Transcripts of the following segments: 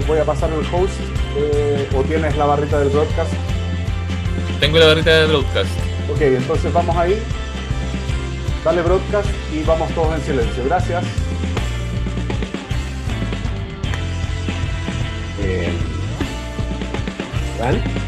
voy a pasar el host, o tienes la barrita del broadcast. Tengo la barrita de broadcast. Ok, entonces vamos ahí, dale broadcast y vamos todos en silencio. Gracias. ¿Van?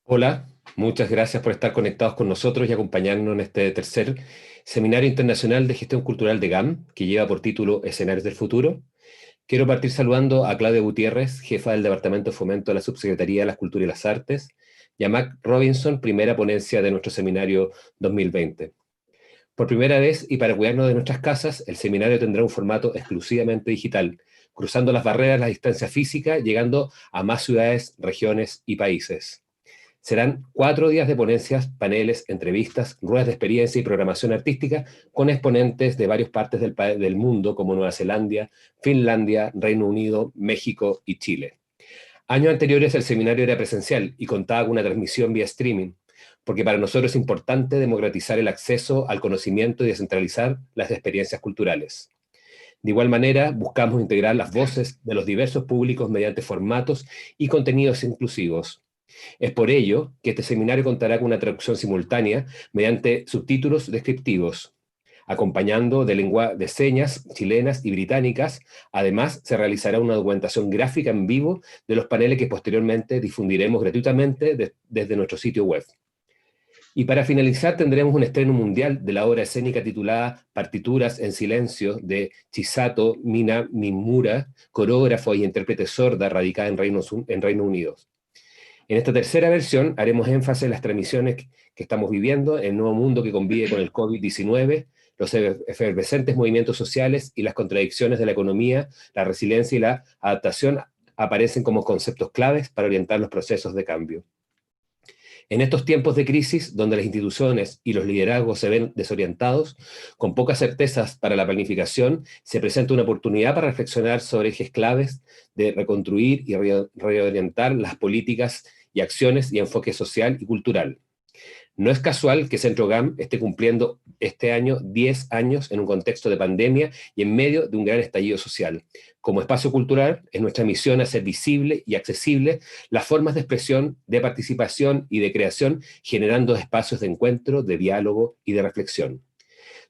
Hola, muchas gracias por estar conectados con nosotros y acompañarnos en este tercer Seminario Internacional de Gestión Cultural de GAM, que lleva por título Escenarios del Futuro. Quiero partir saludando a Claudia Gutiérrez, jefa del Departamento de Fomento de la Subsecretaría de las Culturas y las Artes, y a Mac Robinson, primera ponencia de nuestro seminario 2020. Por primera vez y para cuidarnos de nuestras casas, el seminario tendrá un formato exclusivamente digital, cruzando las barreras de la distancia física, llegando a más ciudades, regiones y países. Serán 4 días de ponencias, paneles, entrevistas, ruedas de experiencia y programación artística con exponentes de varias partes del mundo como Nueva Zelanda, Finlandia, Reino Unido, México y Chile. Años anteriores el seminario era presencial y contaba con una transmisión vía streaming, porque para nosotros es importante democratizar el acceso al conocimiento y descentralizar las experiencias culturales. De igual manera, buscamos integrar las voces de los diversos públicos mediante formatos y contenidos inclusivos. Es por ello que este seminario contará con una traducción simultánea mediante subtítulos descriptivos, acompañando de lengua de señas chilenas y británicas. Además, se realizará una documentación gráfica en vivo de los paneles que posteriormente difundiremos gratuitamente desde nuestro sitio web. Y para finalizar tendremos un estreno mundial de la obra escénica titulada Partituras en Silencio de Chisato Mimura, coreógrafo y intérprete sorda radicada en Reino Unido. En esta tercera versión haremos énfasis en las transmisiones que estamos viviendo, el nuevo mundo que convive con el COVID-19, los efervescentes movimientos sociales y las contradicciones de la economía, la resiliencia y la adaptación aparecen como conceptos claves para orientar los procesos de cambio. En estos tiempos de crisis, donde las instituciones y los liderazgos se ven desorientados, con pocas certezas para la planificación, se presenta una oportunidad para reflexionar sobre ejes claves de reconstruir y reorientar las políticas y acciones y enfoque social y cultural. No es casual que Centro GAM esté cumpliendo este año 10 años en un contexto de pandemia y en medio de un gran estallido social. Como espacio cultural, es nuestra misión hacer visible y accesible las formas de expresión, de participación y de creación, generando espacios de encuentro, de diálogo y de reflexión.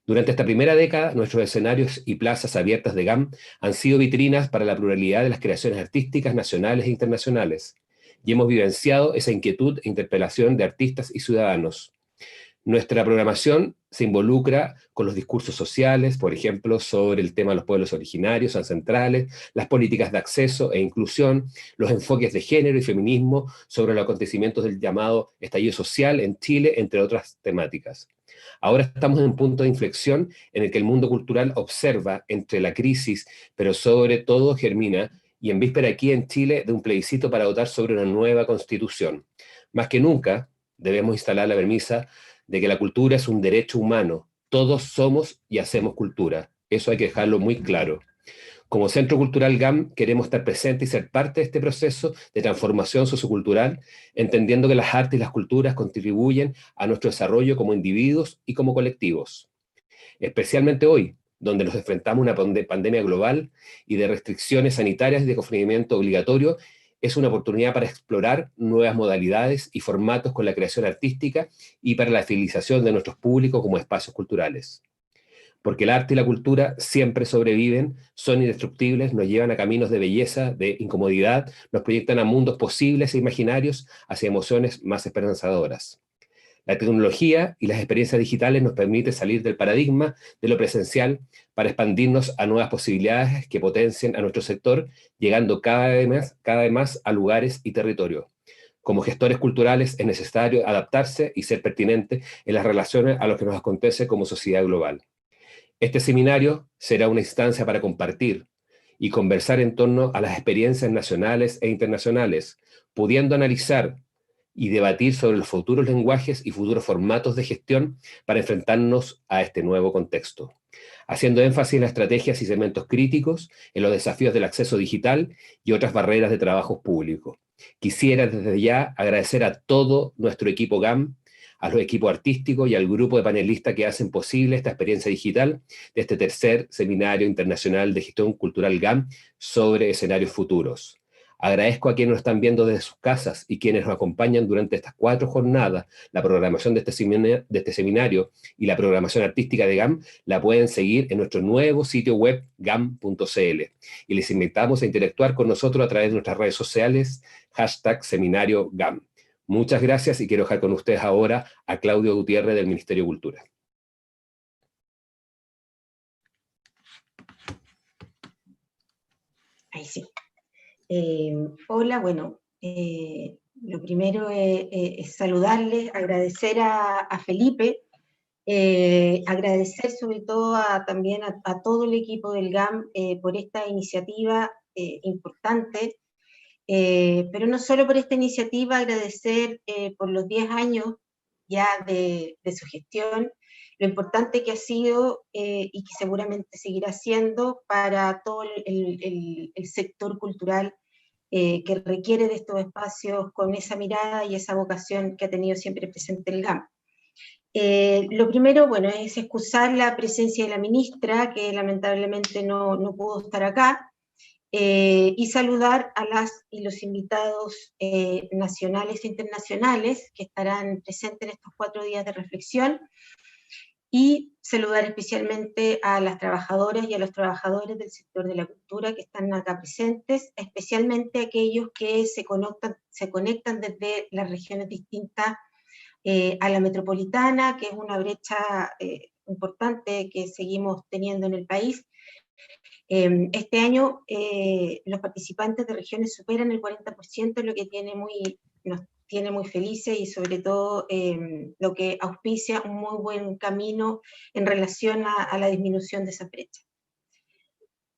Durante esta primera década, nuestros escenarios y plazas abiertas de GAM han sido vitrinas para la pluralidad de las creaciones artísticas nacionales e internacionales, y hemos vivenciado esa inquietud e interpelación de artistas y ciudadanos. Nuestra programación se involucra con los discursos sociales, por ejemplo, sobre el tema de los pueblos originarios, ancestrales, las políticas de acceso e inclusión, los enfoques de género y feminismo sobre los acontecimientos del llamado estallido social en Chile, entre otras temáticas. Ahora estamos en un punto de inflexión en el que el mundo cultural observa entre la crisis, pero sobre todo germina, y en víspera aquí en Chile de un plebiscito para votar sobre una nueva constitución. Más que nunca, debemos instalar la premisa de que la cultura es un derecho humano. Todos somos y hacemos cultura. Eso hay que dejarlo muy claro. Como Centro Cultural GAM queremos estar presentes y ser parte de este proceso de transformación sociocultural, entendiendo que las artes y las culturas contribuyen a nuestro desarrollo como individuos y como colectivos. Especialmente hoy, donde nos enfrentamos a una pandemia global y de restricciones sanitarias y de confinamiento obligatorio, es una oportunidad para explorar nuevas modalidades y formatos con la creación artística y para la fidelización de nuestros públicos como espacios culturales. Porque el arte y la cultura siempre sobreviven, son indestructibles, nos llevan a caminos de belleza, de incomodidad, nos proyectan a mundos posibles e imaginarios hacia emociones más esperanzadoras. La tecnología y las experiencias digitales nos permiten salir del paradigma de lo presencial para expandirnos a nuevas posibilidades que potencien a nuestro sector, llegando cada vez más a lugares y territorios. Como gestores culturales es necesario adaptarse y ser pertinente en las relaciones a lo que nos acontece como sociedad global. Este seminario será una instancia para compartir y conversar en torno a las experiencias nacionales e internacionales, pudiendo analizar y debatir sobre los futuros lenguajes y futuros formatos de gestión para enfrentarnos a este nuevo contexto, haciendo énfasis en las estrategias y segmentos críticos, en los desafíos del acceso digital y otras barreras de trabajo público. Quisiera desde ya agradecer a todo nuestro equipo GAM, a los equipos artísticos y al grupo de panelistas que hacen posible esta experiencia digital de este tercer Seminario Internacional de Gestión Cultural GAM sobre escenarios futuros. Agradezco a quienes nos están viendo desde sus casas y quienes nos acompañan durante estas 4 jornadas. La programación de este seminario y la programación artística de GAM la pueden seguir en nuestro nuevo sitio web gam.cl y les invitamos a interactuar con nosotros a través de nuestras redes sociales #seminario GAM. Muchas gracias y quiero dejar con ustedes ahora a Claudio Gutiérrez del Ministerio de Cultura. Ahí sí. Hola, bueno, lo primero es saludarles, agradecer a Felipe, agradecer sobre todo también a todo el equipo del GAM por esta iniciativa importante, pero no solo por esta iniciativa, agradecer por los 10 años ya de su gestión, lo importante que ha sido y que seguramente seguirá siendo para todo el sector cultural que requiere de estos espacios con esa mirada y esa vocación que ha tenido siempre presente el GAM. Lo primero, bueno, es excusar la presencia de la ministra, que lamentablemente no pudo estar acá, y saludar a las y los invitados nacionales e internacionales que estarán presentes en estos 4 días de reflexión, y saludar especialmente a las trabajadoras y a los trabajadores del sector de la cultura que están acá presentes, especialmente aquellos que se conectan desde las regiones distintas a la metropolitana, que es una brecha importante que seguimos teniendo en el país. Este año los participantes de regiones superan el 40%, lo que nos tiene muy felices y sobre todo lo que auspicia un muy buen camino en relación a la disminución de esa brecha.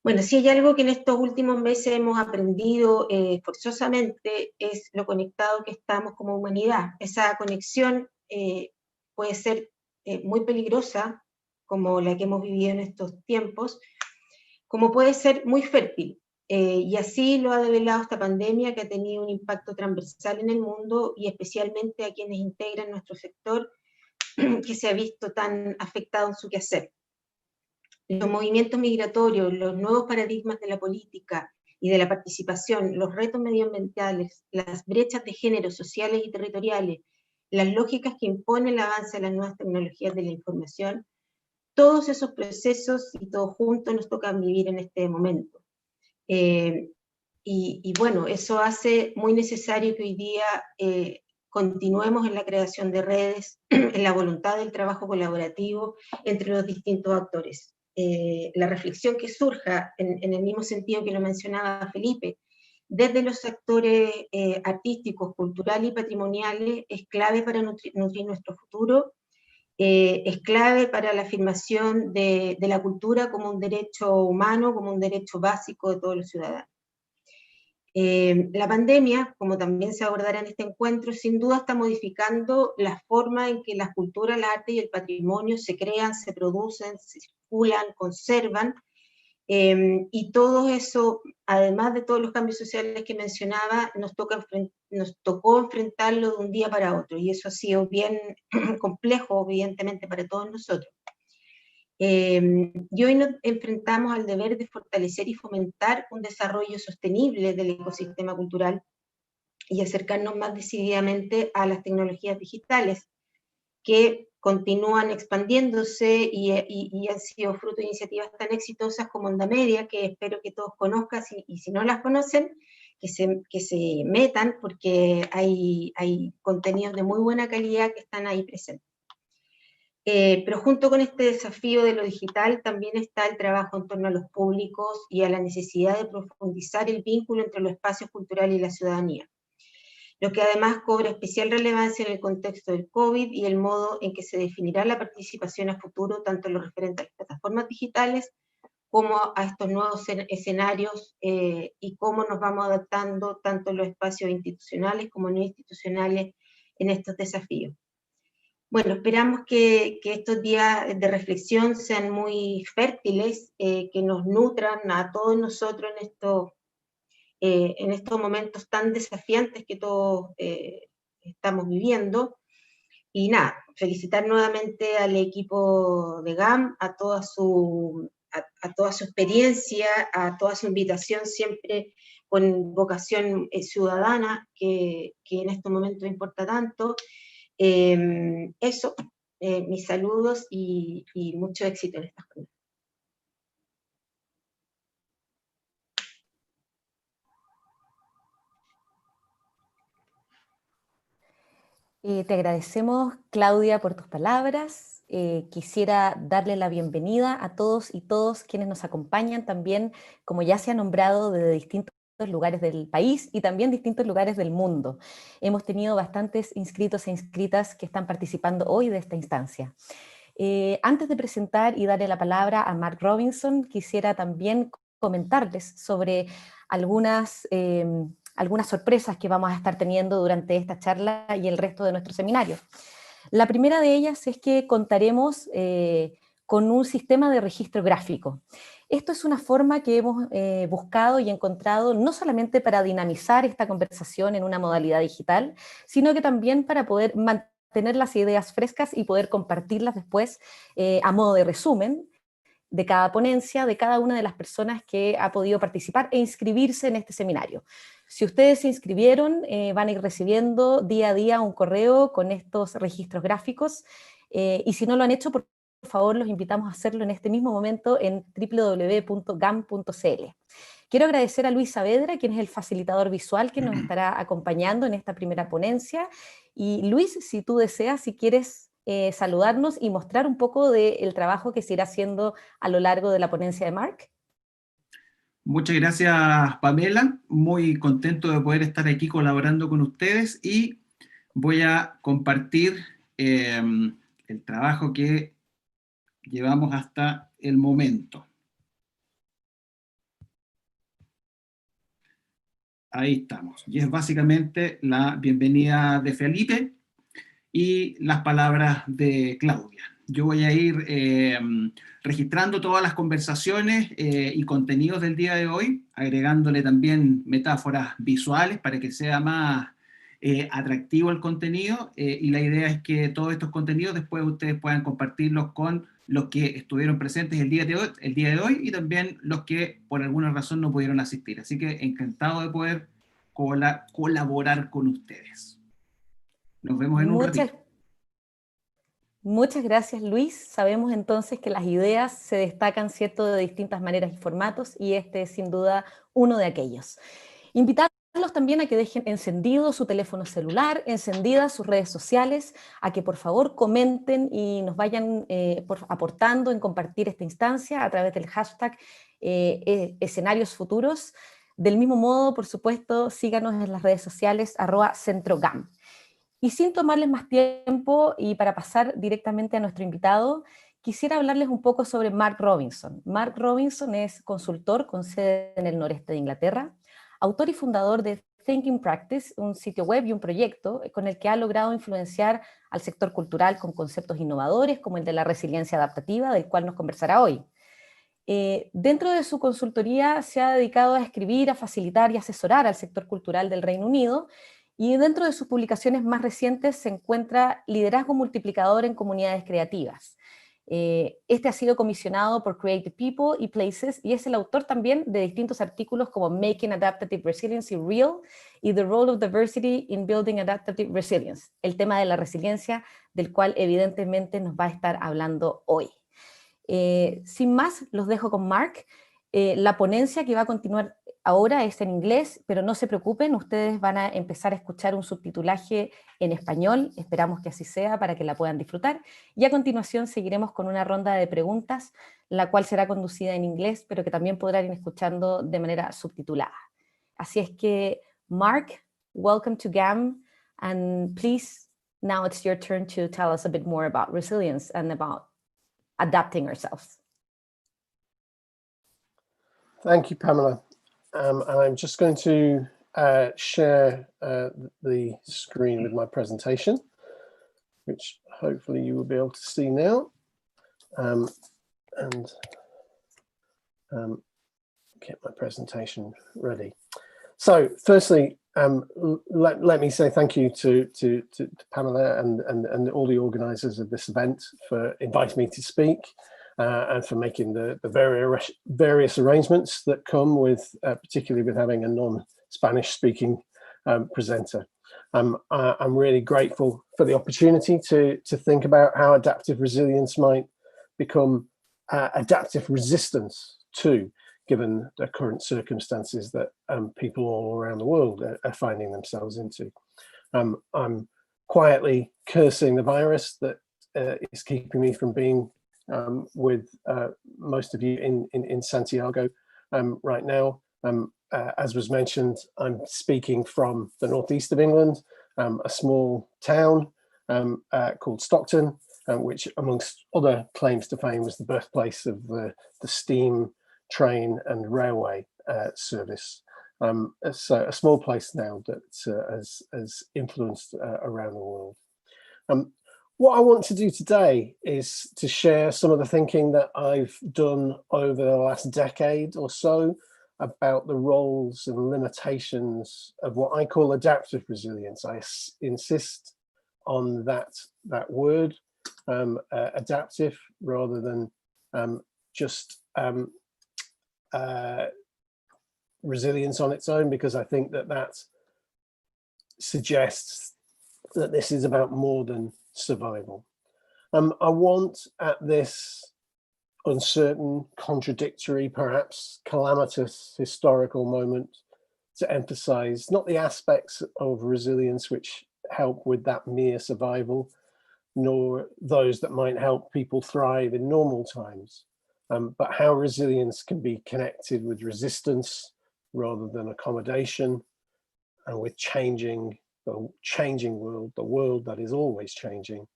Bueno, si hay algo que en estos últimos meses hemos aprendido forzosamente es lo conectado que estamos como humanidad. Esa conexión puede ser muy peligrosa, como la que hemos vivido en estos tiempos, como puede ser muy fértil. Y así lo ha develado esta pandemia, que ha tenido un impacto transversal en el mundo y especialmente a quienes integran nuestro sector, que se ha visto tan afectado en su quehacer. Los movimientos migratorios, los nuevos paradigmas de la política y de la participación, los retos medioambientales, las brechas de género sociales y territoriales, las lógicas que imponen el avance de las nuevas tecnologías de la información, todos esos procesos y todos juntos nos tocan vivir en este momento. Y bueno, eso hace muy necesario que hoy día continuemos en la creación de redes, en la voluntad del trabajo colaborativo entre los distintos actores. La reflexión que surja en el mismo sentido que lo mencionaba Felipe, desde los sectores artísticos, culturales y patrimoniales, es clave para nutrir nuestro futuro, es clave para la afirmación de la cultura como un derecho humano, como un derecho básico de todos los ciudadanos. La pandemia, como también se abordará en este encuentro, sin duda está modificando la forma en que las culturas, la arte y el patrimonio se crean, se producen, se circulan, conservan, y todo eso, además de todos los cambios sociales que mencionaba, nos tocó enfrentarlo de un día para otro, y eso ha sido bien complejo, evidentemente, para todos nosotros. Y hoy nos enfrentamos al deber de fortalecer y fomentar un desarrollo sostenible del ecosistema cultural y acercarnos más decididamente a las tecnologías digitales, que continúan expandiéndose y han sido fruto de iniciativas tan exitosas como Onda Media, que espero que todos conozcan, y si no las conocen, que se metan, porque hay contenidos de muy buena calidad que están ahí presentes. Pero junto con este desafío de lo digital también está el trabajo en torno a los públicos y a la necesidad de profundizar el vínculo entre los espacios culturales y la ciudadanía, lo que además cobra especial relevancia en el contexto del COVID y el modo en que se definirá la participación a futuro, tanto en lo referente a las plataformas digitales como a estos nuevos escenarios y cómo nos vamos adaptando tanto en los espacios institucionales como no institucionales en estos desafíos. Bueno, esperamos que estos días de reflexión sean muy fértiles, que nos nutran a todos nosotros en estos momentos tan desafiantes que todos estamos viviendo. Y nada, felicitar nuevamente al equipo de GAM, a toda su experiencia, a toda su invitación siempre con vocación ciudadana, que en estos momentos importa tanto. Eso, mis saludos y mucho éxito en esta jornada. Te agradecemos, Claudia, por tus palabras. Quisiera darle la bienvenida a todos y todas quienes nos acompañan también, como ya se ha nombrado, desde distintos lugares del país y también distintos lugares del mundo. Hemos tenido bastantes inscritos e inscritas que están participando hoy de esta instancia. Antes de presentar y darle la palabra a Mark Robinson, quisiera también comentarles sobre algunas sorpresas que vamos a estar teniendo durante esta charla y el resto de nuestro seminario. La primera de ellas es que contaremos con un sistema de registro gráfico. Esto es una forma que hemos buscado y encontrado no solamente para dinamizar esta conversación en una modalidad digital, sino que también para poder mantener las ideas frescas y poder compartirlas después a modo de resumen de cada ponencia, de cada una de las personas que ha podido participar e inscribirse en este seminario. Si ustedes se inscribieron, van a ir recibiendo día a día un correo con estos registros gráficos, y si no lo han hecho, por favor, los invitamos a hacerlo en este mismo momento en www.gam.cl. Quiero agradecer a Luis Saavedra, quien es el facilitador visual que nos estará acompañando en esta primera ponencia. Y Luis, si tú deseas, si quieres saludarnos y mostrar un poco del trabajo que se irá haciendo a lo largo de la ponencia de Mark. Muchas gracias, Pamela. Muy contento de poder estar aquí colaborando con ustedes y voy a compartir el trabajo que llevamos hasta el momento. Ahí estamos. Y es básicamente la bienvenida de Felipe y las palabras de Claudia. Yo voy a ir registrando todas las conversaciones y contenidos del día de hoy, agregándole también metáforas visuales para que sea más atractivo el contenido, y la idea es que todos estos contenidos después ustedes puedan compartirlos con los que estuvieron presentes el día de hoy y también los que por alguna razón no pudieron asistir. Así que encantado de poder colaborar con ustedes. Nos vemos en un ratito. Muchas gracias, Luis. Sabemos entonces que las ideas se destacan, ¿cierto?, de distintas maneras y formatos, y este es sin duda uno de aquellos. Invitarlos también a que dejen encendido su teléfono celular, encendidas sus redes sociales, a que por favor comenten y nos vayan aportando en compartir esta instancia a través del hashtag Escenarios Futuros. Del mismo modo, por supuesto, síganos en las redes sociales @centrogam. Y sin tomarles más tiempo y para pasar directamente a nuestro invitado, quisiera hablarles un poco sobre Mark Robinson. Mark Robinson es consultor con sede en el noreste de Inglaterra, autor y fundador de Thinking Practice, un sitio web y un proyecto con el que ha logrado influenciar al sector cultural con conceptos innovadores como el de la resiliencia adaptativa, del cual nos conversará hoy. Dentro de su consultoría se ha dedicado a escribir, a facilitar y asesorar al sector cultural del Reino Unido, y dentro de sus publicaciones más recientes se encuentra Liderazgo Multiplicador en Comunidades Creativas. Este ha sido comisionado por Creative People y Places y es el autor también de distintos artículos como Making Adaptive Resilience Real y The Role of Diversity in Building Adaptive Resilience, el tema de la resiliencia del cual evidentemente nos va a estar hablando hoy. Sin más, los dejo con Mark. La ponencia que va a continuar ahora es en inglés, pero no se preocupen, ustedes van a empezar a escuchar un subtitulaje en español, esperamos que así sea para que la puedan disfrutar, y a continuación seguiremos con una ronda de preguntas, la cual será conducida en inglés, pero que también podrán ir escuchando de manera subtitulada. Así es que, Mark, welcome to GAM, and please, now it's your turn to tell us a bit more about resilience and about adapting ourselves. Thank you, Pamela. And I'm just going to share the screen with my presentation, which hopefully you will be able to see now, and get my presentation ready. So firstly, let me say thank you to Pamela and all the organisers of this event for inviting me to speak. And for making the various arrangements that come with, particularly with having a non-Spanish speaking presenter. I'm really grateful for the opportunity to think about how adaptive resilience might become adaptive resistance too, given the current circumstances that people all around the world are finding themselves into. I'm quietly cursing the virus that is keeping me from being with most of you in Santiago right now. As was mentioned, I'm speaking from the northeast of England, a small town called Stockton, which amongst other claims to fame was the birthplace of the steam train and railway service. So a small place now that has influenced around the world. What I want to do today is to share some of the thinking that I've done over the last decade or so about the roles and limitations of what I call adaptive resilience. I insist on that word, adaptive, rather than just resilience on its own, because I think that suggests that this is about more than survival. I want at this uncertain, contradictory, perhaps calamitous historical moment to emphasize not the aspects of resilience which help with that mere survival, nor those that might help people thrive in normal times, but how resilience can be connected with resistance rather than accommodation, and with the changing world, the world that is always changing,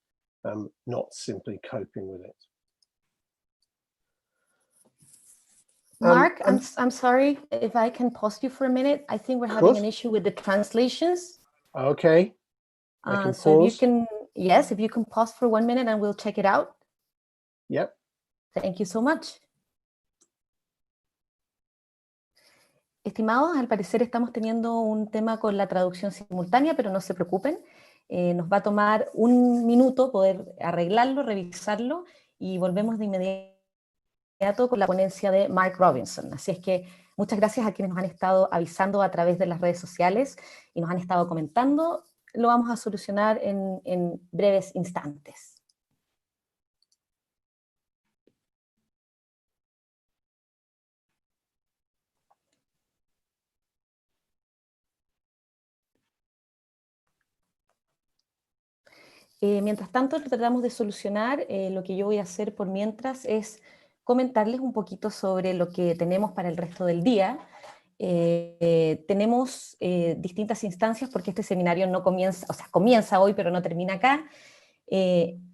not simply coping with it. Mark, I'm sorry if I can pause you for a minute. I think we're having an issue with the translations. Okay. I can so pause. If you can pause for 1 minute and we'll check it out. Yep. Thank you so much. Estimados, al parecer estamos teniendo un tema con la traducción simultánea, pero no se preocupen. Nos va a tomar 1 minuto poder arreglarlo, revisarlo, y volvemos de inmediato con la ponencia de Mark Robinson. Así es que muchas gracias a quienes nos han estado avisando a través de las redes sociales y nos han estado comentando. Lo vamos a solucionar en breves instantes. Mientras tanto, tratamos de solucionar. Lo que yo voy a hacer por mientras es comentarles un poquito sobre lo que tenemos para el resto del día. Tenemos distintas instancias porque este seminario no comienza, o sea, comienza hoy, pero no termina acá.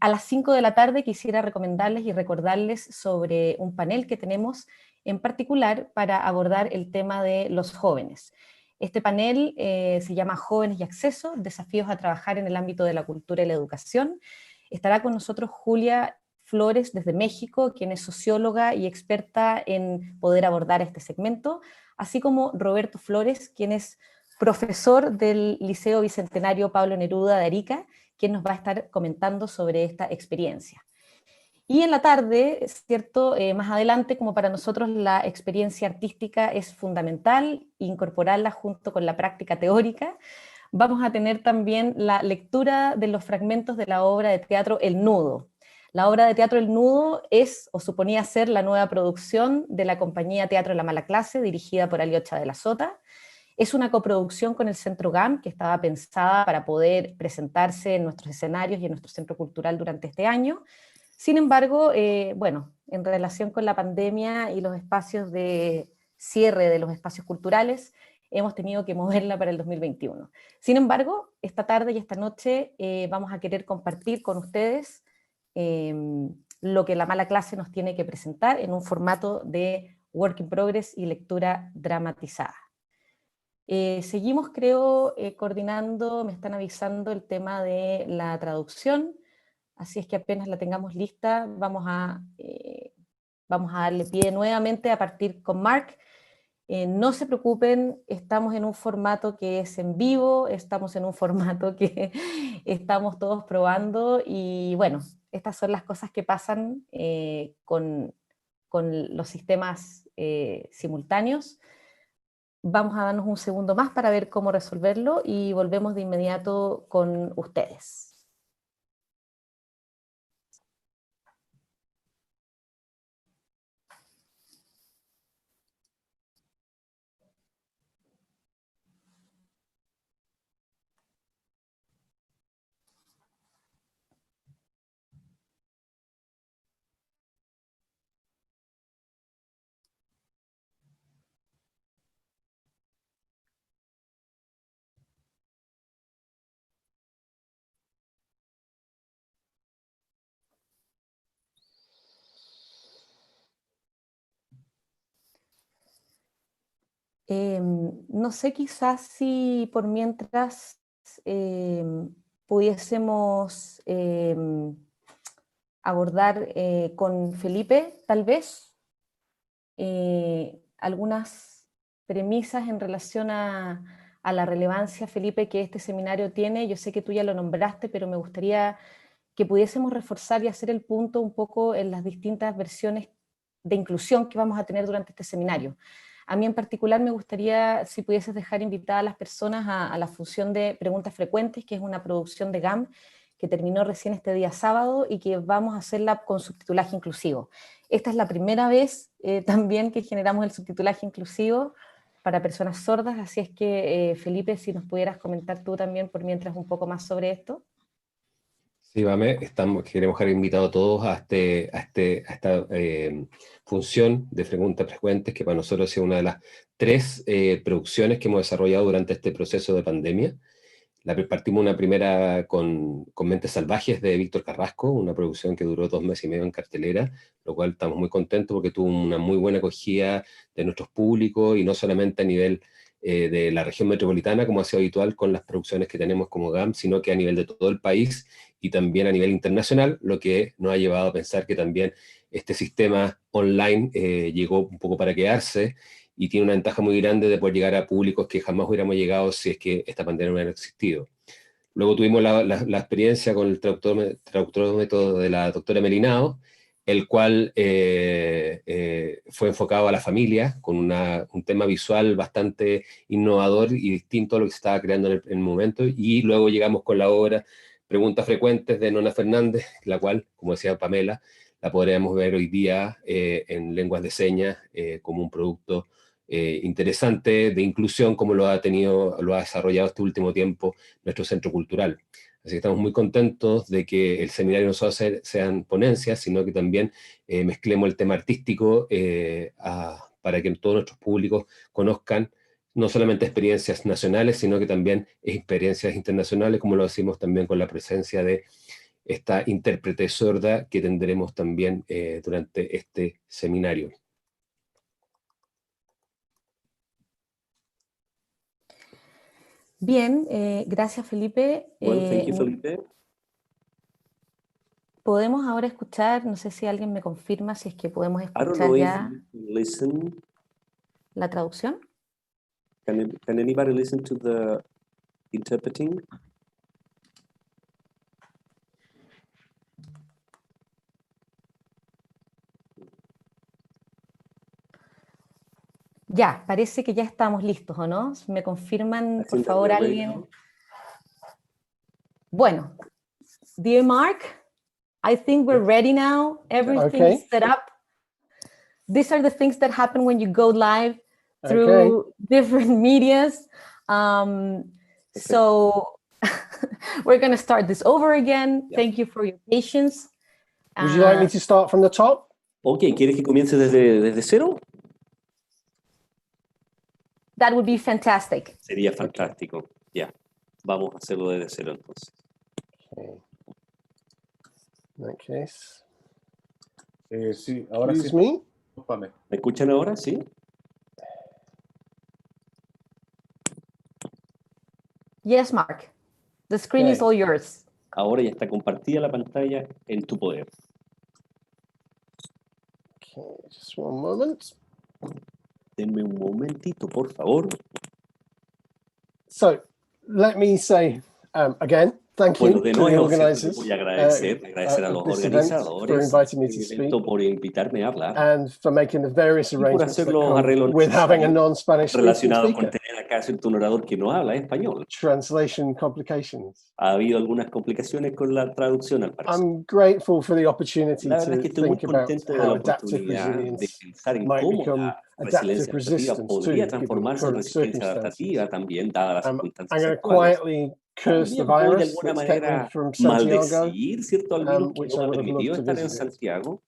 A las 5 de la tarde quisiera recomendarles y recordarles sobre un panel que tenemos en particular para abordar el tema de los jóvenes. Este panel se llama Jóvenes y Acceso, desafíos a trabajar en el ámbito de la cultura y la educación. Estará con nosotros Julia Flores desde México, quien es socióloga y experta en poder abordar este segmento, así como Roberto Flores, quien es profesor del Liceo Bicentenario Pablo Neruda de Arica, quien nos va a estar comentando sobre esta experiencia. Y en la tarde, ¿cierto? Más adelante, como para nosotros la experiencia artística es fundamental, incorporarla junto con la práctica teórica, vamos a tener también la lectura de los fragmentos de la obra de teatro El Nudo. La obra de teatro El Nudo es, o suponía ser, la nueva producción de la compañía Teatro La Mala Clase, dirigida por Aliocha de la Sota. Es una coproducción con el Centro GAM, que estaba pensada para poder presentarse en nuestros escenarios y en nuestro centro cultural durante este año. Sin embargo, bueno, en relación con la pandemia y los espacios de cierre de los espacios culturales, hemos tenido que moverla para el 2021. Sin embargo, esta tarde y esta noche vamos a querer compartir con ustedes lo que La Mala Clase nos tiene que presentar en un formato de work in progress y lectura dramatizada. Seguimos, creo, coordinando, me están avisando el tema de la traducción. Así es que apenas la tengamos lista, vamos a darle pie nuevamente a partir con Mark. No se preocupen, estamos en un formato que es en vivo, estamos en un formato que estamos todos probando, y bueno, estas son las cosas que pasan con los sistemas simultáneos. Vamos a darnos un segundo más para ver cómo resolverlo y volvemos de inmediato con ustedes. No sé, quizás si por mientras pudiésemos abordar con Felipe, tal vez, algunas premisas en relación a la relevancia, Felipe, que este seminario tiene. Yo sé que tú ya lo nombraste, pero me gustaría que pudiésemos reforzar y hacer el punto un poco en las distintas versiones de inclusión que vamos a tener durante este seminario. A mí en particular me gustaría, si pudieses dejar invitadas a las personas a la función de preguntas frecuentes, que es una producción de GAM, que terminó recién este día sábado y que vamos a hacerla con subtitulaje inclusivo. Esta es la primera vez también que generamos el subtitulaje inclusivo para personas sordas, así es que Felipe, si nos pudieras comentar tú también por mientras un poco más sobre esto. Sí, Vame, queremos dejar invitados a todos a esta función de preguntas frecuentes, que para nosotros es una de las 3 producciones que hemos desarrollado durante este proceso de pandemia. Partimos una primera con Mentes Salvajes de Víctor Carrasco, una producción que duró 2 meses y medio en cartelera, lo cual estamos muy contentos porque tuvo una muy buena acogida de nuestros públicos, y no solamente a nivel de la región metropolitana, como ha sido habitual con las producciones que tenemos como GAM, sino que a nivel de todo el país y también a nivel internacional, lo que nos ha llevado a pensar que también este sistema online llegó un poco para quedarse, y tiene una ventaja muy grande de poder llegar a públicos que jamás hubiéramos llegado si es que esta pandemia no hubiera existido. Luego tuvimos la experiencia con el traductómetro de la doctora Melinao, el cual fue enfocado a la familia, con un tema visual bastante innovador y distinto a lo que se estaba creando en el momento. Y luego llegamos con la obra Preguntas Frecuentes de Nona Fernández, la cual, como decía Pamela, la podríamos ver hoy día en lenguas de señas como un producto interesante de inclusión, como lo ha desarrollado este último tiempo nuestro centro cultural. Así que estamos muy contentos de que el seminario no solo sean ponencias, sino que también mezclemos el tema artístico para que todos nuestros públicos conozcan no solamente experiencias nacionales, sino que también experiencias internacionales, como lo hacemos también con la presencia de esta intérprete sorda que tendremos también durante este seminario. Bien, gracias Felipe. Well, thank you, Felipe. Podemos ahora escuchar, no sé si alguien me confirma si es que podemos I don't escuchar know if ya you can listen. la traducción. Can anybody listen to the interpreting? Ya, parece que ya estamos listos, ¿o no? ¿Me confirman, I por think that favor, we're ready alguien? now. Bueno, dear Mark, I think we're ready now. Everything's set up. These are the things that happen when you go live through different medias. So we're going to start this over again. Yeah. Thank you for your patience. Would you like me to start from the top? Okay, ¿quieres que comience desde cero? That would be fantastic. Sería fantástico. Ya, vamos a hacerlo desde cero entonces. Okay. In that case, Sí, ahora excuse sí. me. Pame. ¿Me escuchan ahora? Sí. Yes, Mark. The screen is all yours. Ahora ya está compartida la pantalla en tu poder. Okay, just one moment. Denme un momentito, por favor. So, let me say again, thank you Bueno, de to the nuevo, organizers voy a agradecer a los of this event for organizadores inviting me del to speak evento por invitarme a hablar and for making the various y por arrangements hacer that los come arreglos with having a necesarios non-Spanish speaking relacionados con speaker. tener acá cierto orador que no habla español. Translation complications. Ha habido algunas complicaciones con la traducción, al parecer. I'm grateful for the opportunity La verdad es to que estoy muy think about contento de how la adaptive oportunidad de resilience pensar en might cómo become la adaptive resiliencia adaptativa resistance podría too, given transformarse en current resistencia circumstances. adaptativa también, dadas las I'm circunstancias going to actuales. quietly curse the También voy de virus alguna that's kept me manera from Santiago, maldecir, ¿cierto? Al virus que which no I me ha would have loved permitido to estar en visit it. Santiago.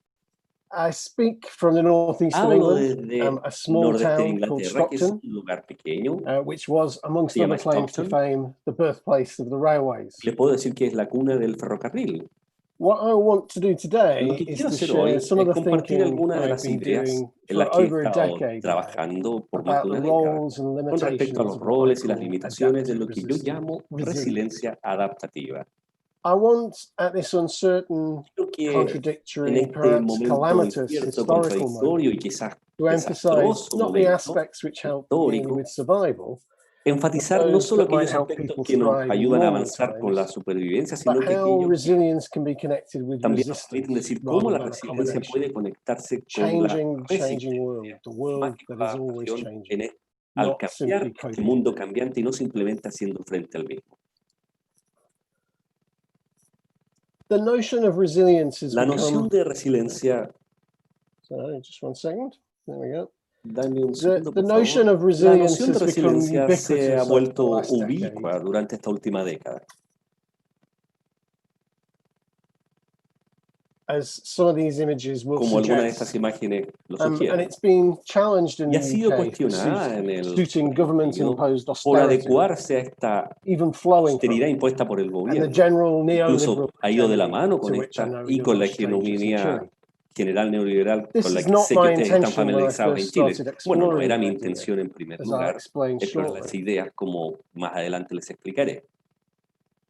I speak from the northeast of Hablo England, desde a small nordeste de town called Inglaterra, que es un Stockton, lugar pequeño, which was, amongst se llama other claims to Stockton. fame, the birthplace of the railways. Les puedo decir que es la cuna del ferrocarril. What I want to do today Lo que is quiero to hacer hoy share es some of the compartir thinking algunas de I've las been ideas doing en for las que he over a estado decade now trabajando por más about de the una década roles and con respecto a limitations los of what I roles y las call limitaciones de adaptive lo que yo llamo resilience. resiliencia adaptativa. I want, at this uncertain, Creo que en contradictory, and este perhaps momento calamitous incierto, historical contradictorio y moment, quizás to emphasize desastroso not the momento aspects which help merely histórico, with survival, enfatizar no those solo that might aquellos help aspectos people que nos thrive in ayudan a normal avanzar con la times, supervivencia, but sino que how aquellos que resilience can be connected with también nos permiten resistance decir cómo rather la than resiliencia accommodation. puede conectarse con la Changing world, resistencia, the más world que con that la is always adaptación changing, al not cambiar simply este coping. mundo cambiante y no simplemente haciendo frente al mismo. The notion of resilience has La noción become, de resiliencia, sorry, just one second, there we go. dame un segundo, The por notion favor. of La resilience noción de has become resiliencia se ha ubiquitous over the vuelto last decade, ubicua durante esta última década. as some of these images will Como algunas de estas suggest. imágenes lo And sugieren. it's been challenged in Y ha the sido UK for cuestionada en el suiting Reino Unido government-imposed por austerity, adecuarse a esta even flowing from austeridad it, impuesta por el and the gobierno. general Incluso neoliberal ha ido de la agenda mano con to which I esta know y you're con la no strangers in hegemonía Chile. general neoliberal This con la is que not sé que my ustedes están intention when I familiarizados en first Chile. started Bueno, no exploring era mi the idea, intención en primer as I'll lugar explain explorar shortly. las ideas como más adelante les explicaré.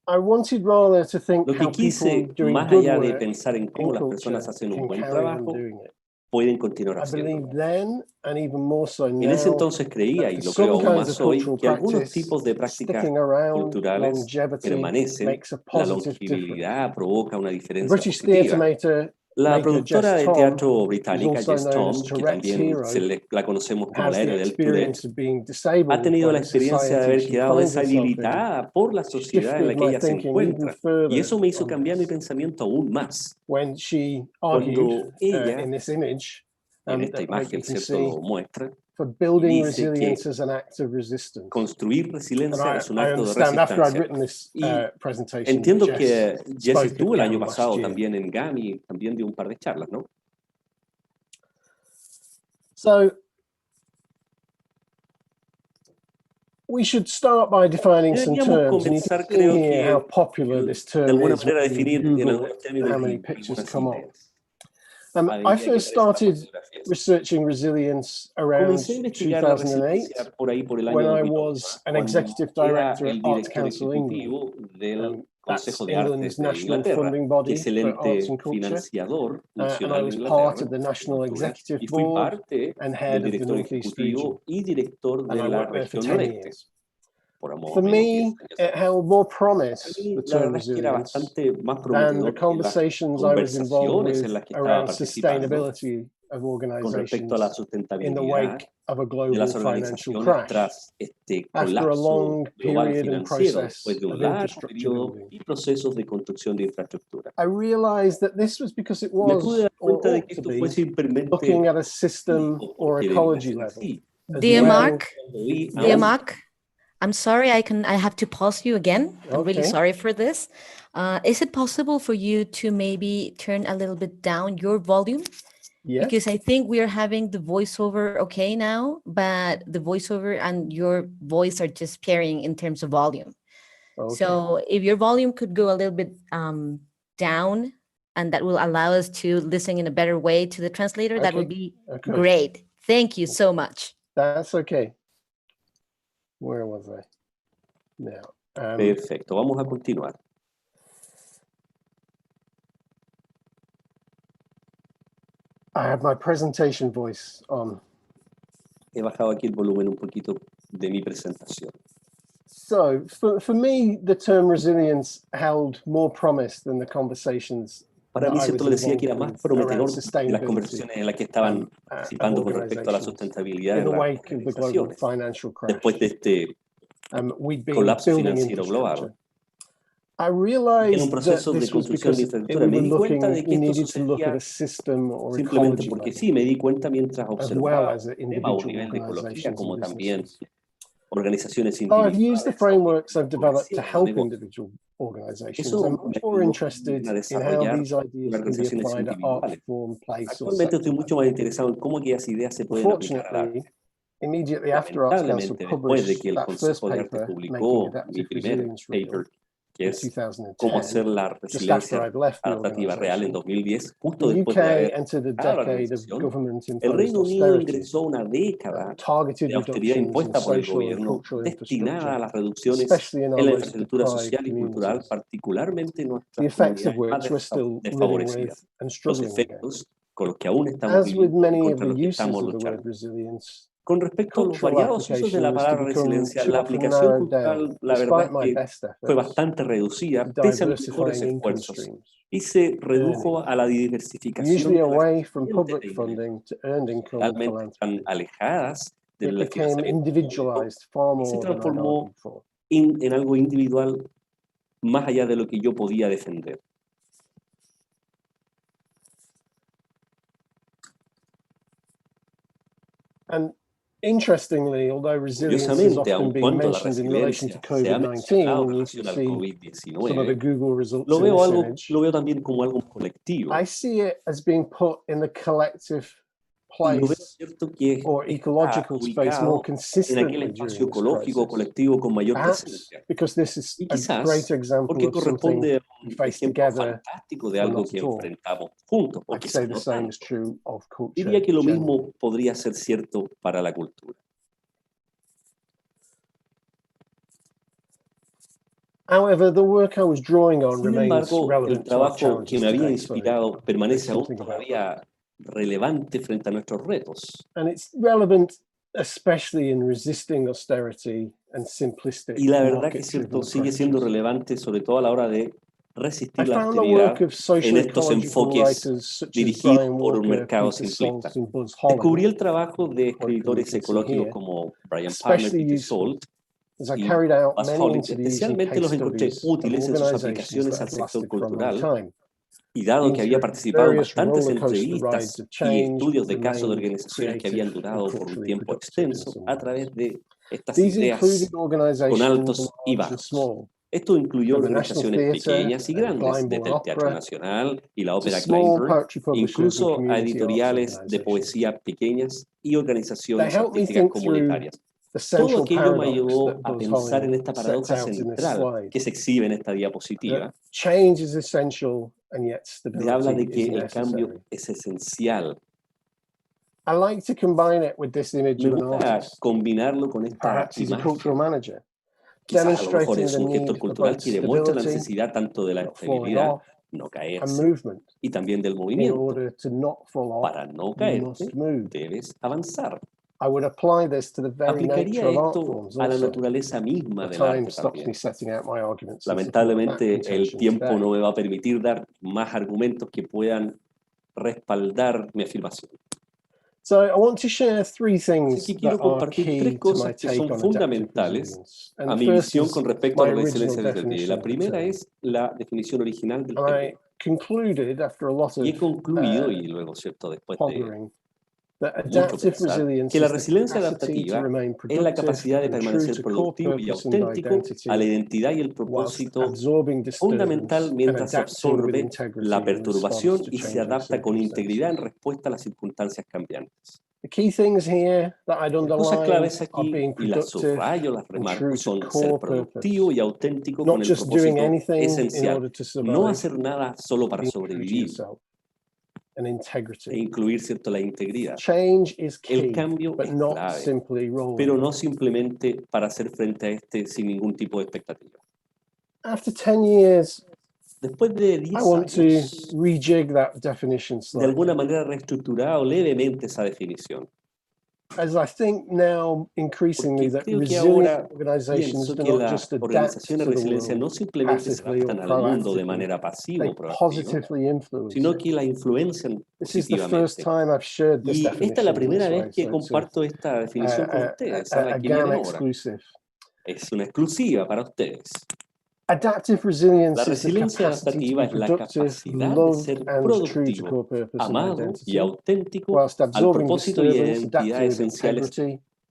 I wanted rather to think Lo que how people quise, doing más good allá de work pensar en in cómo las culture personas hacen un can buen carry on trabajo, doing it. pueden continuar I haciéndolo. believed then, and even more so En ese now, entonces creía, that y for lo creo some aún kinds of más hoy, cultural que algunos practice, tipos de prácticas sticking around, culturales longevity, permanecen, makes a la positive difference. longevidad provoca una The diferencia British theatre positiva. La maker productora Jess de Tom, teatro who's británica also Jess known as Tom, que Tourette's también hero, la conocemos como has la the héroe del experience Tourette, of being ha disabled tenido by la the experiencia de society haber she quedado finds herself in, deshabilitada por la sociedad en la shifted que my ella se thinking even encuentra. Y further eso me hizo on cambiar mi this. pensamiento aún más. When she argued Cuando ella, in this image, en esta that I hope you imagen, can ¿cierto?, see, lo muestra, for building dice que resilience as an act of resistance. construir And resiliencia es un I acto de understand after I'd resistencia. written this Y presentation, entiendo Jess que Jess spoke estuvo at el año GAM last pasado year. también en GAM y también dio un par de charlas, ¿no? So we should start by defining some Deberíamos terms, and you comenzar, can see creo here how que, popular this de term alguna is manera when you definir en Google algunos it, términos how many y pictures algunas come up. ideas. I Medida que first aparecen las started fotografías. researching resilience around Comencé a investigar la 2008 resiliencia por ahí por el when año I 2008, was an cuando executive era director at el Arts director Council England. ejecutivo del That's Consejo de England's Artes de national Inglaterra, funding que body es el for arts ente and culture, financiador and I nacional de was Inglaterra, part of the de national cultura, executive y fui board parte and del head of the director Northeast region, ejecutivo y director and de I la worked there for región 10 noreste, years. por más o For menos 10 me, años. it held more A promise, mí the la term verdad es que era resilience, bastante más than the prometedor que las conversations I was involved conversaciones with en las que estaba around participando sustainability of con respecto a la organizations in the sustentabilidad wake of a de global las financial organizaciones crash, tras este after a colapso long global period and financiero, process después de un of largo infrastructure periodo building. y procesos de construcción de infraestructura. I realized that this was because it Me pude was, dar or cuenta de ought que to esto be, fue simplemente looking at a system único, or porque debería ecology ser level, así. as Dear well. Mark, dear Mark, I'm sorry, I have to pause you again. I'm really Okay. sorry for this. Is it possible for you to maybe turn a little bit down your volume? Yes. Because I think we are having the voiceover okay now, but the voiceover and your voice are just pairing in terms of volume. Okay. So if your volume could go a little bit down, and that will allow us to listen in a better way to the translator, that would be great. Thank you so much. That's okay. Where was I? Now. Perfecto, vamos a continuar. I have my presentation voice on. He bajado aquí el volumen un poquito de mi presentación. So, for me, the term resilience held more promise than the conversations. Para mí, cierto, le decía que era más prometedor de las conversaciones en las que estaban participando con respecto a la sustentabilidad de las organizaciones después de este colapso financiero global. En un proceso de construcción de infraestructura me di cuenta de que esto sucedía simplemente porque sí, me di cuenta mientras observaba el tema a un nivel de ecología como también organizaciones individuales. Eso me ayudó a desarrollar organizaciones individuales. Actualmente estoy mucho más interesado en cómo aquellas ideas se pueden aplicar al arte. Lamentablemente, después de que el Consejo de Arte publicó mi primer paper, que es cómo hacer la resiliencia adaptativa real en 2010, justo después de haber dejado la organización. El Reino Unido ingresó a una década de austeridad impuesta por el gobierno destinada a las reducciones en la infraestructura social y cultural, particularmente en nuestras comunidades más desfavorecidas. Los efectos con los que aún estamos viviendo y contra los que estamos luchando. Con respecto a los variados usos de la palabra resiliencia, la aplicación cultural, la verdad es que fue bastante reducida, pese a mis mejores esfuerzos, y se redujo a la diversificación de las fuentes de ingresos, realmente están alejadas del financiamiento público, y se transformó en algo individual más allá de lo que yo podía defender. Curiosamente, aun cuando la resiliencia se ha mencionado en relación al COVID-19, lo veo también como algo colectivo. Y lo veo cierto que está ubicado en aquel espacio ecológico colectivo con mayor presencia. Y quizás porque corresponde a un ejemplo fantástico de algo que enfrentamos juntos, o quizás no tanto. Diría que lo mismo podría ser cierto para la cultura. Sin embargo, el trabajo que me había inspirado permanece aún todavía relevante frente a nuestros retos. Y la verdad que es cierto, sigue siendo relevante, sobre todo a la hora de resistir la austeridad en estos enfoques dirigidos por un mercado simplista. Descubrí el trabajo de escritores ecológicos como Brian Palmer, Peter Salt y Buzz Hollins, especialmente los encontré útiles en sus aplicaciones al sector cultural. Y dado que había participado en bastantes entrevistas y estudios de casos de organizaciones que habían durado por un tiempo extenso a través de estas ideas con altos y bajos. Esto incluyó organizaciones pequeñas y grandes, desde el Teatro Nacional y la Ópera Kleinburg, incluso a editoriales de poesía pequeñas y organizaciones artísticas comunitarias. Todo aquello me ayudó a pensar en esta paradoja central que se exhibe en esta diapositiva, que habla de que el cambio es esencial. Me gusta combinarlo con esta imagen. Quizás a lo mejor es un gestor cultural que demuestra la necesidad tanto de la estabilidad, no caerse, y también del movimiento. Para no caerte, debes avanzar. Aplicaría esto a la naturaleza misma del arte también. Lamentablemente, el tiempo no me va a permitir dar más argumentos que puedan respaldar mi afirmación. Así que quiero compartir tres cosas que son fundamentales a mi visión con respecto a la resiliencia adaptativa. La primera es la definición original del término. Y he concluido, y luego, cierto, después de mucho pensar, que la resiliencia adaptativa es la capacidad de permanecer productivo y auténtico a la identidad y el propósito fundamental mientras se absorbe la perturbación y se adapta con integridad en respuesta a las circunstancias cambiantes. Las cosas claves aquí, y las subrayo, las remarco, son ser productivo y auténtico con el propósito esencial. No hacer nada solo para sobrevivir. E incluir, cierto, la integridad. El cambio es clave, pero no simplemente para hacer frente a este sin ningún tipo de expectativa. Después de 10 años, de alguna manera reestructurado levemente esa definición. Porque creo que ahora pienso que las organizaciones de resiliencia no simplemente se adaptan al mundo de manera pasiva o proactiva, sino que la influencian positivamente. Y esta es la primera vez que comparto esta definición con ustedes, a la que viene ahora. Es una exclusiva para ustedes. La resiliencia adaptativa es la capacidad de ser productivo, amado y auténtico al propósito y identidad esenciales.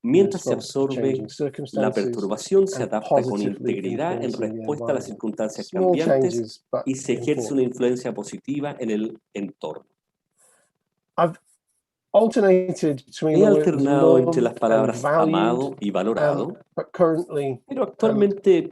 Mientras se absorbe la perturbación, se adapta con integridad en respuesta a las circunstancias cambiantes y se ejerce una influencia positiva en el entorno. He alternado entre las palabras amado y valorado, pero actualmente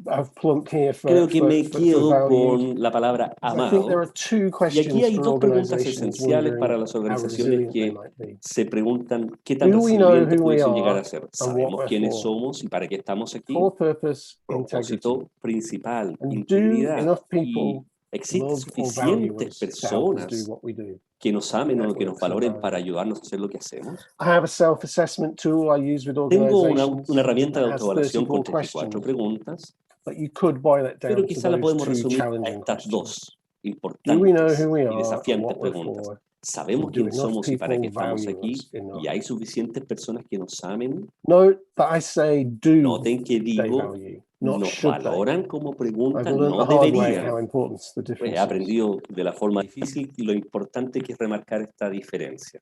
I've plumped here for, Creo que me quedo valued. con la palabra I think there amado. are two Y aquí questions hay for dos preguntas organizations esenciales para wondering las how organizaciones resilient they que might be. se preguntan qué tan Do we know resilientes who we pudiesen llegar are a ser. and what ¿Sabemos we're quiénes for? somos y para qué estamos aquí? For purpose, integrity. Propósito principal, And do integridad. enough Y people existen love or value suficientes us to help us do personas what we do? que nos amen o que nos Networks of valoren value. para ayudarnos a hacer lo que hacemos. I have a self-assessment tool I use with Tengo organizations. una herramienta de It has autoevaluación 34 con 34 questions, preguntas, but you could boil it pero down to quizá la those podemos two resumir a challenging estas questions. dos Do we know importantes who we y are and desafiantes what we're preguntas. for? ¿Sabemos And do quiénes enough somos y para qué people estamos value aquí? us enough? ¿Y hay suficientes personas que nos amen? Note that I say do Noten que they digo, value, not nos should they. valoran como I've pregunta, learned no the hard way deberían. how important the Pues difference he is. aprendido de la forma difícil y lo importante que es remarcar esta diferencia.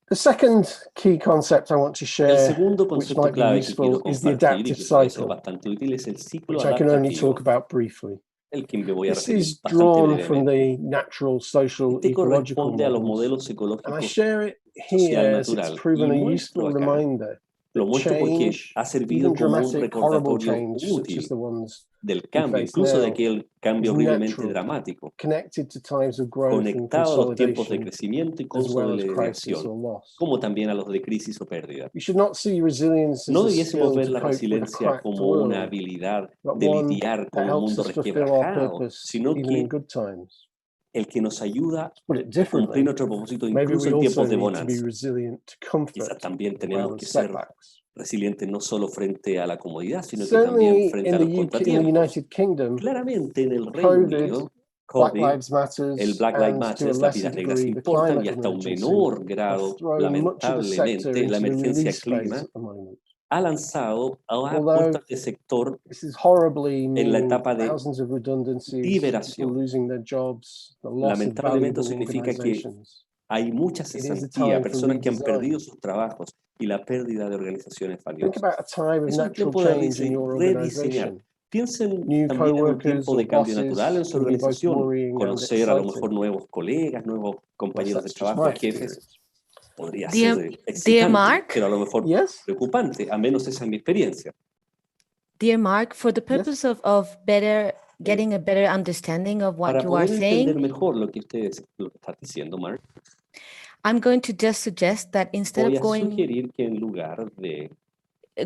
The second key concept I want to El share, segundo which concepto might be clave que quiero useful, is the compartir y adaptive que puede ser cycle, bastante útil es el ciclo which I can only adaptativo, talk about briefly. el que me voy a This referir is bastante drawn from brevemente. the natural, social, Este ecological corresponde a los models, modelos and I ecológicos share it social here as it's natural y proven a muestro useful acá, reminder lo that muestro porque change, ha servido even como un dramatic, horrible recordatorio change, such as útil the ones del we cambio, face incluso de now, aquel cambio is horriblemente natural, dramático, connected to times of growth and conectado a los tiempos de consolidation, crecimiento y as well as crisis consolidación, or loss. como también a los de crisis o pérdida. We should not see resilience as No a debiésemos skill ver to la cope with a resiliencia cracked como una world, habilidad but de one lidiar that con un helps mundo us fulfill our resquebrajado, purpose sino even que in good times. el que nos ayuda To put it a cumplir differently, nuestro propósito maybe incluso we en also tiempos de need to be bonanza. resilient to Quizás comfort también as tenemos well que as ser setbacks. resilientes no solo frente a la comodidad, sino que también Certainly frente in a los the contratiempos. United Kingdom, Claramente en el Reino COVID, Unido, Black COVID, Lives Matter, el Black Lives and to a Matter, las lesser vidas negras degree the importan y climate hasta un emergency menor have grado, thrown much of the sector lamentablemente, la into the emergencia release phase clima at the moment. ha lanzado a Although puertas de sector this is horribly en la meaning etapa de thousands of redundancies, people liberación. losing their jobs, the loss of Lamentablemente valuable significa que organizations. hay mucha It is a cesantía, time for personas que han redesign. perdido sus trabajos y la pérdida de organizaciones Think valiosas. about a time of Es un natural tiempo de change in your rediseñar. organization. Piensen New también en un co-workers tiempo or de cambio natural en bosses su can be both organización, worrying and conocer a lo mejor exciting. nuevos colegas, nuevos Well, compañeros de that's just trabajo, my jefes, experience. podría Dear, ser dear excitante, Mark, pero a lo mejor Yes? preocupante, a menos esa es mi experiencia. dear Mark, for the purpose of getting a better understanding of what Para you are poder entender saying, mejor lo que estás diciendo, Mark, I'm going to just suggest that instead voy of a sugerir que en lugar de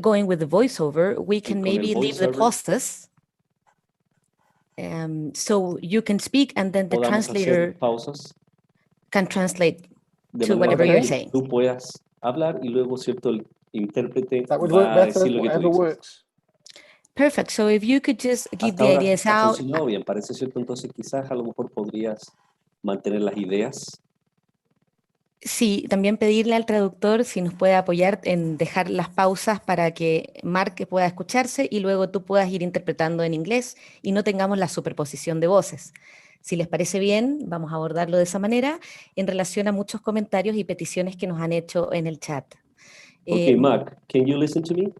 going with the voiceover, we can con el maybe leave the voiceover pauses. So you can speak and then the podamos translator hacer pausas can translate de to manera whatever tal you're que saying. tú puedas hablar y luego, ¿cierto?, el intérprete That would work va a better, decir lo que tú whatever dices. works. Perfect. So if you could just give Hasta the ahora ideas ha out. funcionado bien, parece cierto, entonces quizás a lo mejor podrías mantener las ideas. Sí, también pedirle al traductor si nos puede apoyar en dejar las pausas para que Mark pueda escucharse y luego tú puedas ir interpretando en inglés y no tengamos la superposición de voces. Si les parece bien, vamos a abordarlo de esa manera en relación a muchos comentarios y peticiones que nos han hecho en el chat. Okay, Mark, can you listen to me?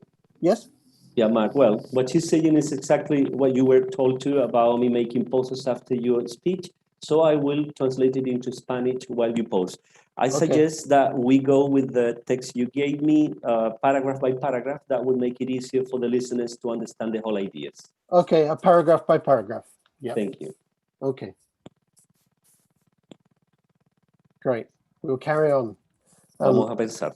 Yes? Yeah, Mark, well, what she's saying is exactly what you were told to about me making pauses after your speech. So I will translate it into Spanish while you pause. I suggest that we go with the text you gave me, paragraph by paragraph. That would make it easier for the listeners to understand the whole ideas. Okay, a paragraph by paragraph. Yeah. Thank you. Okay. Great. We'll carry on. Vamos a pensar.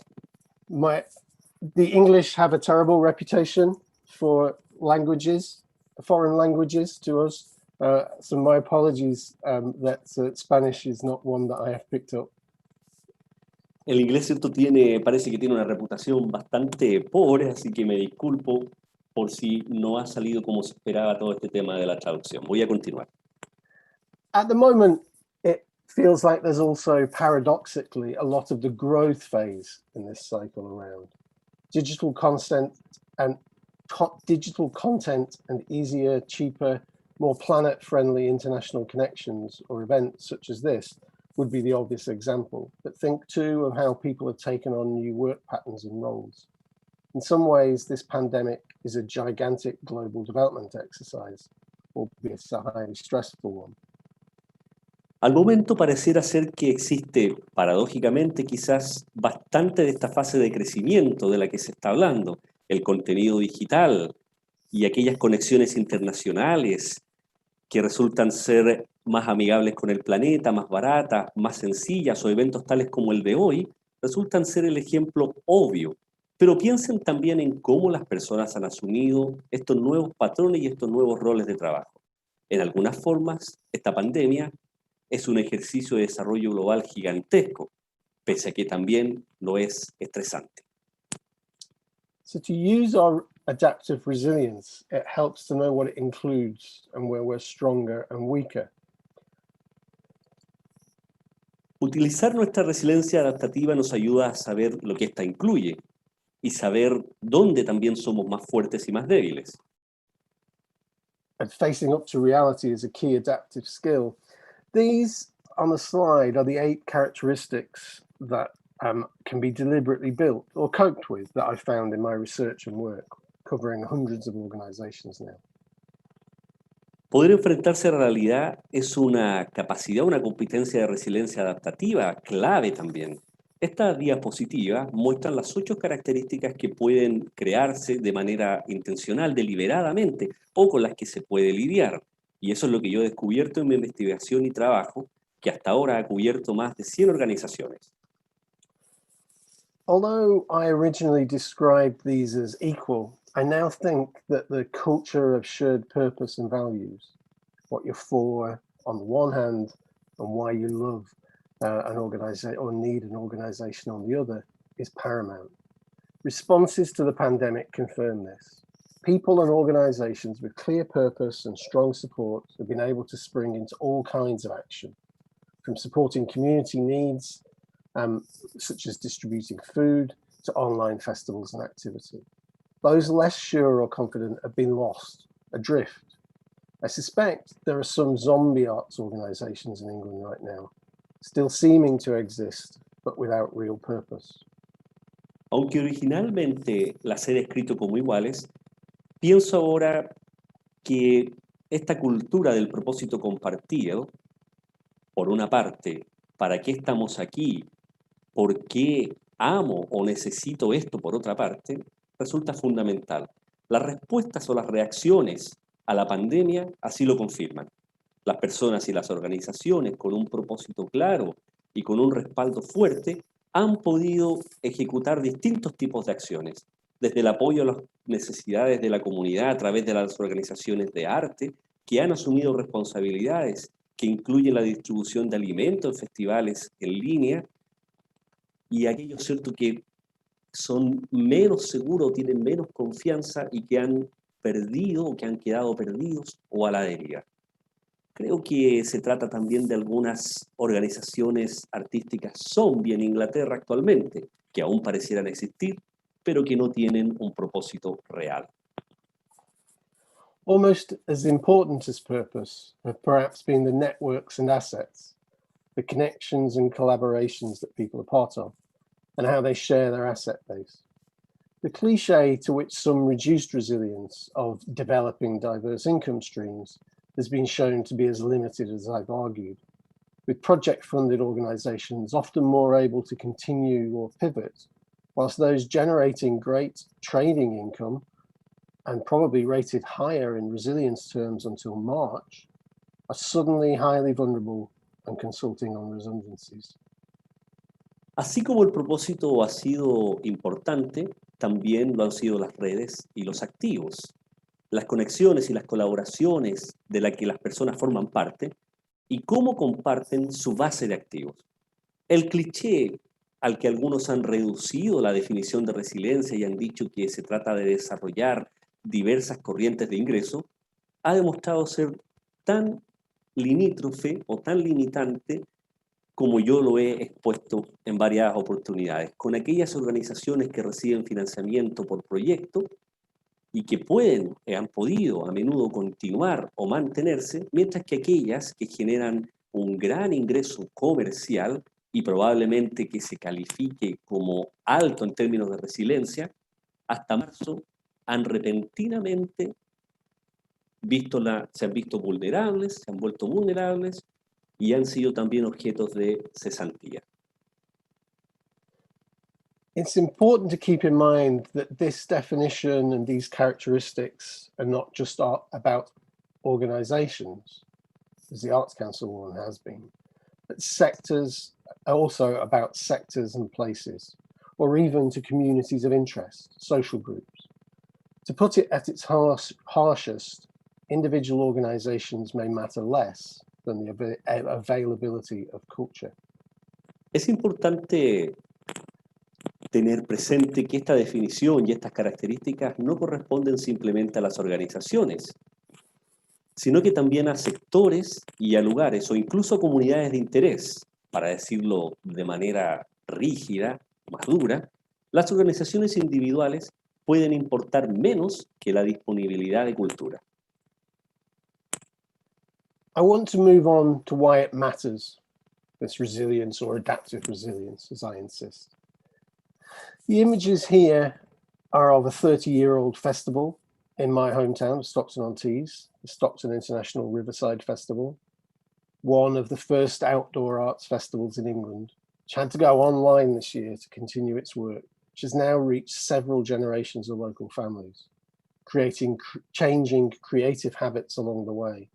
The English have a terrible reputation for languages, foreign languages to us. So my apologies that Spanish is not one that I have picked up. El inglés, cierto, parece que tiene una reputación bastante pobre, así que me disculpo por si no ha salido como se esperaba todo este tema de la traducción. Voy a continuar. At the moment, it feels like there's also paradoxically a lot of the growth phase in this cycle around. Digital content and easier, cheaper, more planet-friendly international connections or events such as this would be the obvious example. But think too of how people have taken on new work patterns and roles. In some ways, this pandemic is a gigantic global development exercise, albeit a highly stressful one. Al momento pareciera ser que existe, paradójicamente quizás, bastante de esta fase de crecimiento de la que se está hablando, el contenido digital y aquellas conexiones internacionales que resultan ser más amigables con el planeta, más baratas, más sencillas, o eventos tales como el de hoy, resultan ser el ejemplo obvio. Pero piensen también en cómo las personas han asumido estos nuevos patrones y estos nuevos roles de trabajo. En algunas formas, esta pandemia es un ejercicio de desarrollo global gigantesco, pese a que también lo es estresante. So to use our adaptive resilience, it helps to know what it includes and where we're stronger and weaker. Utilizar nuestra resiliencia adaptativa nos ayuda a saber lo que ésta incluye y saber dónde también somos más fuertes y más débiles. And facing up to reality is a key adaptive skill. These on the slide are the 8 characteristics that can be deliberately built or coped with that I found in my research and work, covering hundreds of organizations now. Poder enfrentarse a la realidad es una capacidad, una competencia de resiliencia adaptativa clave también. Esta diapositiva muestra las 8 características que pueden crearse de manera intencional, deliberadamente, o con las que se puede lidiar. Y eso es lo que yo he descubierto en mi investigación y trabajo, que hasta ahora ha cubierto más de 100 organizaciones. Although I originally described these as equal, I now think that the culture of shared purpose and values, what you're for on the one hand and why you love an organization or need an organization on the other, is paramount. Responses to the pandemic confirm this. People and organizations with clear purpose and strong support have been able to spring into all kinds of action, from supporting community needs, such as distributing food, to online festivals and activity. Those less sure or confident have been lost, adrift. I suspect there are some zombie arts organizations in England right now, still seeming to exist, but without real purpose. Aunque originalmente las he descrito como iguales, pienso ahora que esta cultura del propósito compartido, por una parte, ¿para qué estamos aquí? ¿Por qué amo o necesito esto por otra parte? Resulta fundamental. Las respuestas o las reacciones a la pandemia así lo confirman. Las personas y las organizaciones con un propósito claro y con un respaldo fuerte han podido ejecutar distintos tipos de acciones, desde el apoyo a las necesidades de la comunidad a través de las organizaciones de arte que han asumido responsabilidades que incluyen la distribución de alimentos en festivales en línea, y aquellos, ¿cierto?, que son menos seguros, tienen menos confianza y que han perdido o que han quedado perdidos o a la deriva. Creo que se trata también de algunas organizaciones artísticas zombie en Inglaterra actualmente, que aún parecieran existir, pero que no tienen un propósito real. Almost as important as purpose have perhaps been the networks and assets, the connections and collaborations that people are part of, and how they share their asset base. The cliche to which some reduced resilience of developing diverse income streams has been shown to be as limited as I've argued, with project-funded organizations often more able to continue or pivot, whilst those generating great trading income and probably rated higher in resilience terms until March are suddenly highly vulnerable and consulting on redundancies. Así como el propósito ha sido importante, también lo han sido las redes y los activos, las conexiones y las colaboraciones de las que las personas forman parte y cómo comparten su base de activos. El cliché al que algunos han reducido la definición de resiliencia y han dicho que se trata de desarrollar diversas corrientes de ingreso, ha demostrado ser tan limítrofe o tan limitante como yo lo he expuesto en varias oportunidades, con aquellas organizaciones que reciben financiamiento por proyecto y que han podido a menudo continuar o mantenerse, mientras que aquellas que generan un gran ingreso comercial y probablemente que se califique como alto en términos de resiliencia, hasta marzo han repentinamente se han visto vulnerables, se han vuelto vulnerables y han sido también objetos de cesantía. It's important to keep in mind that this definition and these characteristics are not just about organizations, as the Arts Council one has been, but sectors are also about sectors and places, or even to communities of interest, social groups. To put it at its harshest, individual organizations may matter less than the availability of culture. Es importante tener presente que esta definición y estas características no corresponden simplemente a las organizaciones, sino que también a sectores y a lugares o incluso a comunidades de interés. Para decirlo de manera rígida, más dura, las organizaciones individuales pueden importar menos que la disponibilidad de cultura. I want to move on to why it matters, this resilience or adaptive resilience, as I insist. The images here are of a 30-year-old festival in my hometown of Stockton-on-Tees, the Stockton International Riverside Festival, one of the first outdoor arts festivals in England, which had to go online this year to continue its work, which has now reached several generations of local families, changing creative habits along the way.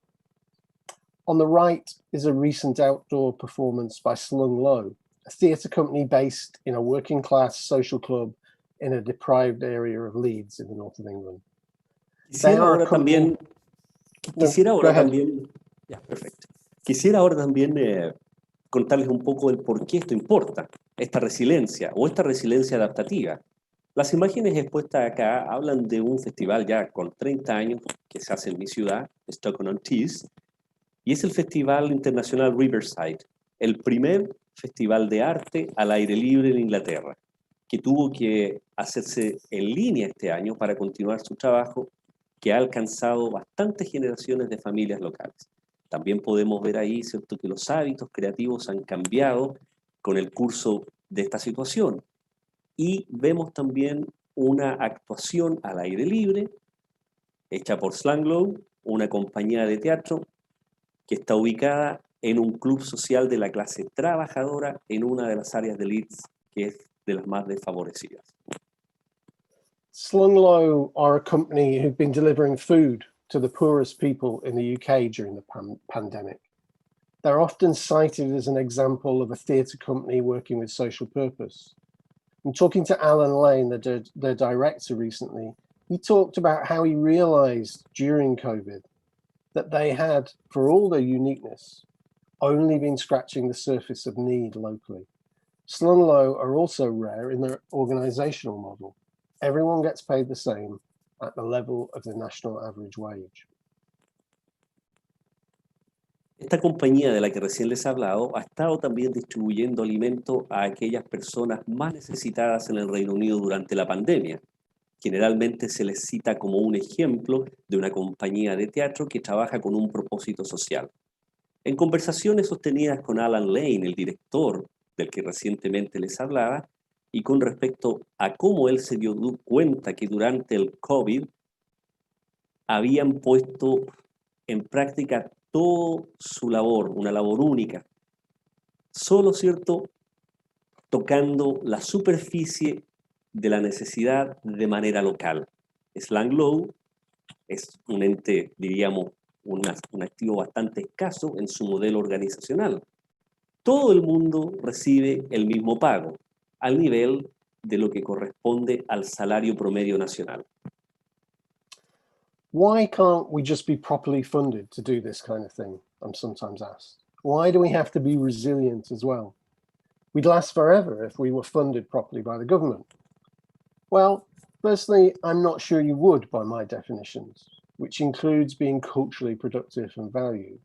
On the right is a recent outdoor performance by Slung Low, a theatre company based in a working class social club in a deprived area of Leeds in the north of England. Quisiera ahora también contarles un poco el por qué esto importa, esta resiliencia o esta resiliencia adaptativa. Las imágenes expuestas acá hablan de un festival ya con 30 años que se hace en mi ciudad, Stockton-on-Tees, y es el Festival Internacional Riverside, el primer festival de arte al aire libre en Inglaterra, que tuvo que hacerse en línea este año para continuar su trabajo, que ha alcanzado bastantes generaciones de familias locales. También podemos ver ahí, ¿cierto?, que los hábitos creativos han cambiado con el curso de esta situación. Y vemos también una actuación al aire libre, hecha por Slanglow, una compañía de teatro que está ubicada en un club social de la clase trabajadora en una de las áreas de Leeds que es de las más desfavorecidas. Slung Low are a company who've been delivering food to the poorest people in the UK during the pandemic. They're often cited as an example of a theatre company working with social purpose. And talking to Alan Lane, their director recently, he talked about how he realised during COVID that they had, for all their uniqueness, only been scratching the surface of need locally. Slung Low are also rare in their organisational model. Everyone gets paid the same at the level of the national average wage. Esta compañía de la que recién les he hablado ha estado también distribuyendo alimento a aquellas personas más necesitadas en el Reino Unido durante la pandemia. Generalmente se les cita como un ejemplo de una compañía de teatro que trabaja con un propósito social. En conversaciones sostenidas con Alan Lane, el director del que recientemente les hablaba, y con respecto a cómo él se dio cuenta que durante el COVID habían puesto en práctica toda su labor, una labor única, solo, ¿cierto?, tocando la superficie de la necesidad de manera local. Slanglow es un ente, diríamos, un activo bastante escaso en su modelo organizacional. Todo el mundo recibe el mismo pago, al nivel de lo que corresponde al salario promedio nacional. Why can't we just be properly funded to do this kind of thing? I'm sometimes asked. Why do we have to be resilient as well? We'd last forever if we were funded properly by the government. Well, firstly, I'm not sure you would by my definitions, which includes being culturally productive and valued.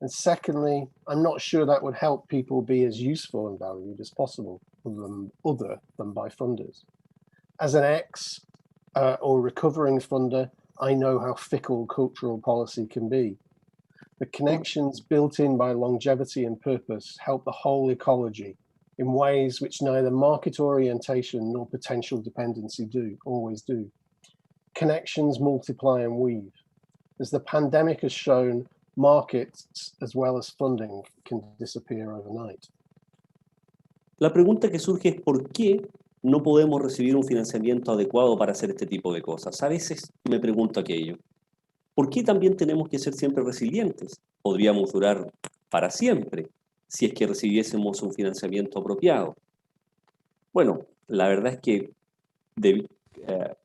And secondly, I'm not sure that would help people be as useful and valued as possible, other than by funders. As an ex or recovering funder, I know how fickle cultural policy can be. The connections built in by longevity and purpose help the whole ecology in ways which neither market orientation nor potential dependency always do. Connections multiply and weave. As the pandemic has shown, markets as well as funding can disappear overnight. La pregunta que surge es ¿por qué no podemos recibir un financiamiento adecuado para hacer este tipo de cosas? A veces me pregunto aquello. ¿Por qué también tenemos que ser siempre resilientes? Podríamos durar para siempre si es que recibiésemos un financiamiento apropiado. Bueno, la verdad es que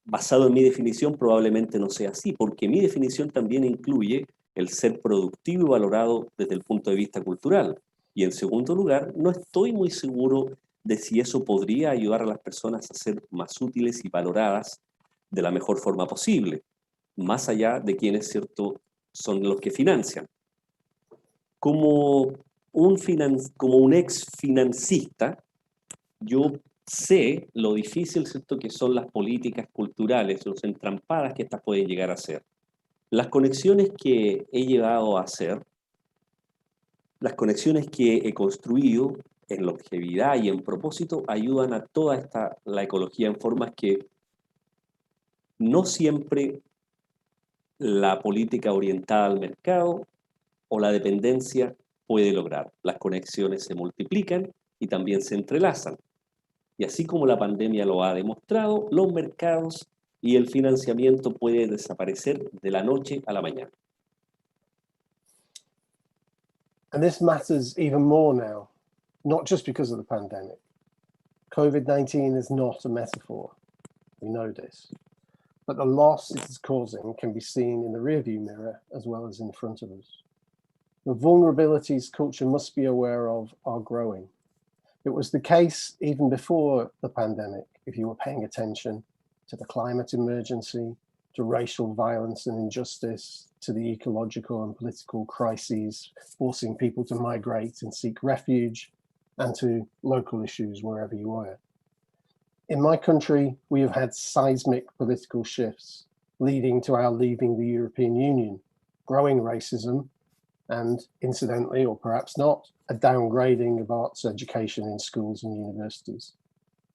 basado en mi definición probablemente no sea así, porque mi definición también incluye el ser productivo y valorado desde el punto de vista cultural. Y en segundo lugar, no estoy muy seguro de si eso podría ayudar a las personas a ser más útiles y valoradas de la mejor forma posible, más allá de quienes, cierto, son los que financian. Como un ex financista, yo sé lo difícil, ¿cierto?, que son las políticas culturales, los entrampadas que estas pueden llegar a ser. Las conexiones que he llegado a hacer, las conexiones que he construido en longevidad y en propósito, ayudan a toda la ecología en formas que no siempre la política orientada al mercado o la dependencia puede lograr. Las conexiones se multiplican y también se entrelazan. Y así como la pandemia lo ha demostrado, los mercados y el financiamiento pueden desaparecer de la noche a la mañana. And this matters even more now, not just because of the pandemic. COVID-19 is not a metaphor. We know this. But the loss it is causing can be seen in the rearview mirror as well as in front of us. The vulnerabilities culture must be aware of are growing. It was the case even before the pandemic, if you were paying attention to the climate emergency, to racial violence and injustice, to the ecological and political crises forcing people to migrate and seek refuge, and to local issues wherever you were. In my country, we have had seismic political shifts leading to our leaving the European Union, growing racism, and incidentally, or perhaps not, a downgrading of arts education in schools and universities.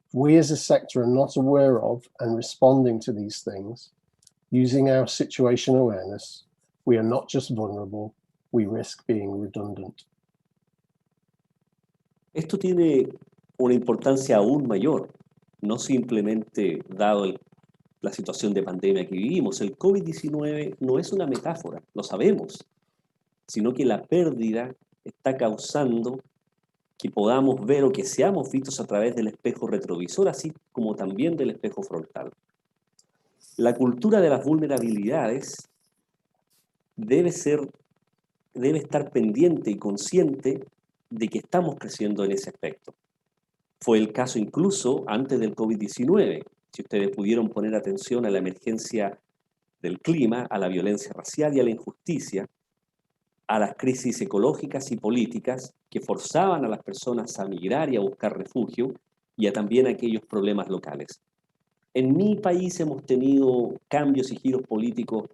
If we as a sector are not aware of and responding to these things, using our situation awareness, we are not just vulnerable, we risk being redundant. Esto tiene una importancia aún mayor, no simplemente dado la situación de pandemia que vivimos. El COVID-19 no es una metáfora, lo sabemos, sino que la pérdida está causando que podamos ver o que seamos vistos a través del espejo retrovisor, así como también del espejo frontal. La cultura de las vulnerabilidades debe estar pendiente y consciente de que estamos creciendo en ese aspecto. Fue el caso incluso antes del COVID-19. Si ustedes pudieron poner atención a la emergencia del clima, a la violencia racial y a la injusticia, a las crisis ecológicas y políticas que forzaban a las personas a migrar y a buscar refugio, y a también aquellos problemas locales. En mi país hemos tenido cambios y giros políticos